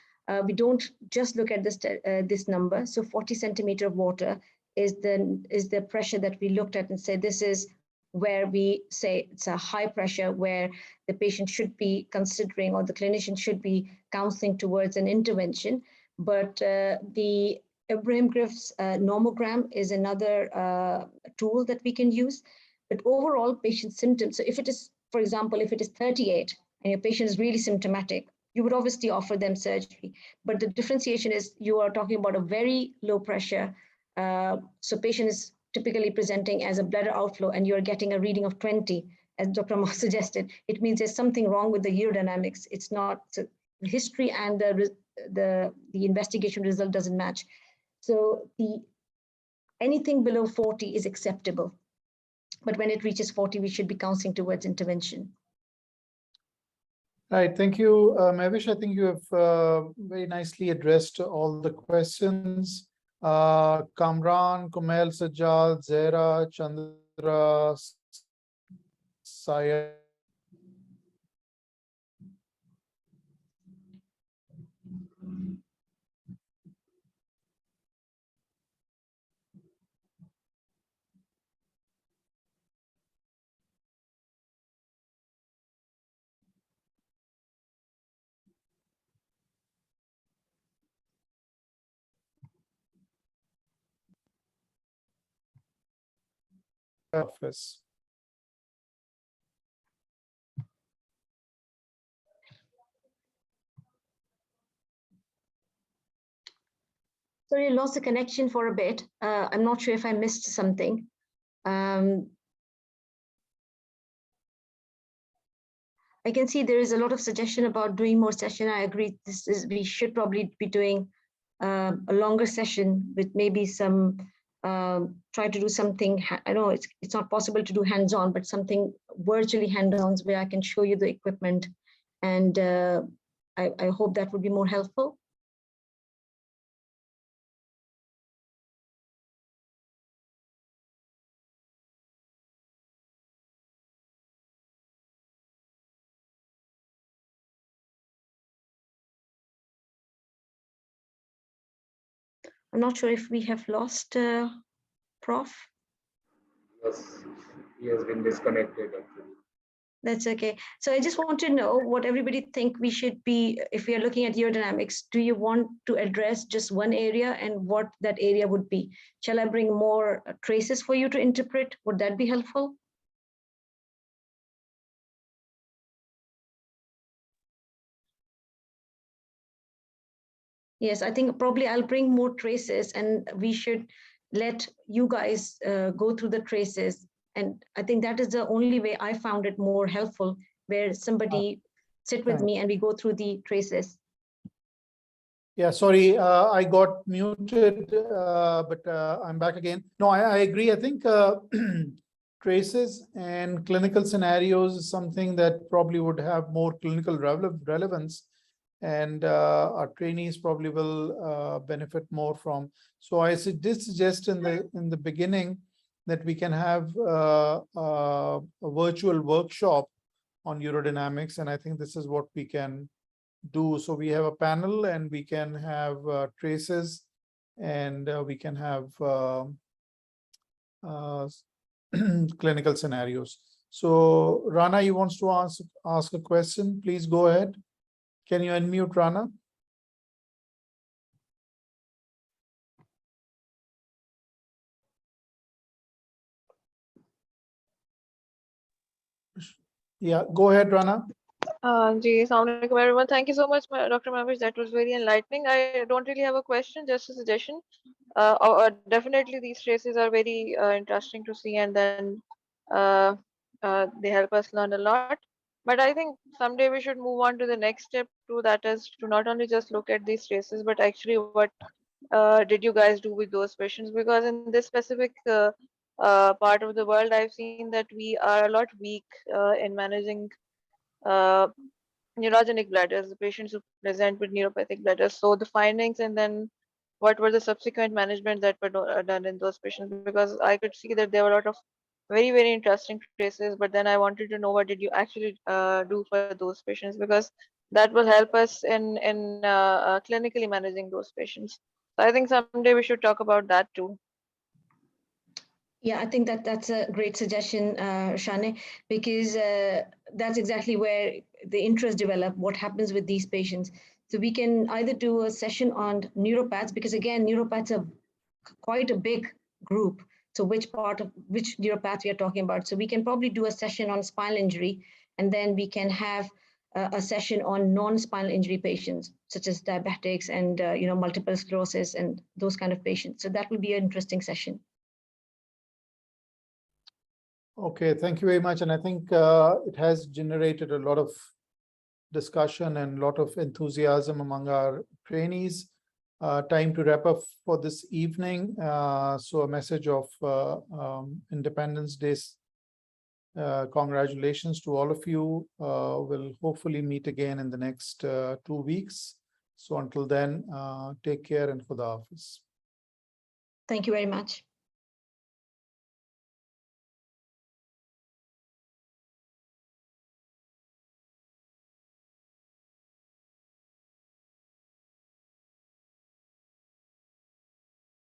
we don't just look at this number. So 40 centimeter of water is the pressure that we looked at and say this is where we say it's a high pressure where the patient should be considering or the clinician should be counseling towards an intervention. But the Abraham Griff's normogram is another tool that we can use. But overall patient symptoms, so if it is, for example, if it is 38 and your patient is really symptomatic, you would obviously offer them surgery. But the differentiation is you are talking about a very low pressure. So patient is typically presenting as a bladder outflow and you're getting a reading of 20, as Dr. Moss suggested, it means there's something wrong with the urodynamics. It's not, so the history and the investigation result doesn't match. So anything below 40 is acceptable. But when it reaches 40, we should be counseling towards intervention. Right, thank you, Mavish. I think you have very nicely addressed all the questions. Kamran, Kumail, Sajjal, Zera, Chandra, Sayed. Office. Sorry, I lost the connection for a bit. I'm not sure if I missed something. I can see there is a lot of suggestion about doing more session. I agree. We should probably be doing a longer session with maybe some try to do something. I know it's not possible to do hands-on, but something virtually hands-on where I can show you the equipment, and I hope that would be more helpful. I'm not sure if we have lost Prof. Yes, he has been disconnected actually. That's okay. So I just want to know what everybody think we should be, if we are looking at urodynamics, do you want to address just one area and what that area would be? Shall I bring more traces for you to interpret? Would that be helpful? Yes, I think probably I'll bring more traces and we should let you guys go through the traces. And I think that is the only way I found it more helpful, where somebody sit with me and we go through the traces. Yeah, sorry, I got muted, but I'm back again. No, I agree. I think traces and clinical scenarios is something that probably would have more clinical relevance, and our trainees probably will benefit more from. So I did suggest in the beginning that we can have a virtual workshop on urodynamics, and I think this is what we can do. So we have a panel and we can have traces, and we can have clinical scenarios. So Rana, you wants to ask a question? Please go ahead. Can you unmute Rana? Yeah, go ahead, Rana. Ji, Assalamualaikum everyone. Thank you so much, Dr. Mavish. That was very enlightening. I don't really have a question, just a suggestion. Definitely, these traces are very interesting to see, and then they help us learn a lot. But I think someday we should move on to the next step too. That is to not only just look at these traces, but actually what did you guys do with those patients? Because in this specific part of the world, I've seen that we are a lot weak in managing uh, neurogenic bladders, the patients who present with neuropathic bladders. So the findings and then what were the subsequent management that were done in those patients? Because I could see that there were a lot of very, very interesting traces, but then I wanted to know what did you actually do for those patients, because that will help us in clinically managing those patients. So I think someday we should talk about that too. Yeah, I think that's a great suggestion, Shane, because that's exactly where the interest develop, what happens with these patients. So we can either do a session on neuropaths, because again, neuropaths are quite a big group. So which part of which neuropath we are talking about. So we can probably do a session on spinal injury, and then we can have a session on non-spinal injury patients, such as diabetics and multiple sclerosis and those kind of patients. So that will be an interesting session. Okay, thank you very much. And I think it has generated a lot of discussion and a lot of enthusiasm among our trainees. Time to wrap up for this evening. So a message of Independence Day. Congratulations to all of you. We'll hopefully meet again in the next 2 weeks. So until then, take care and Khuda Hafiz. Thank you very much.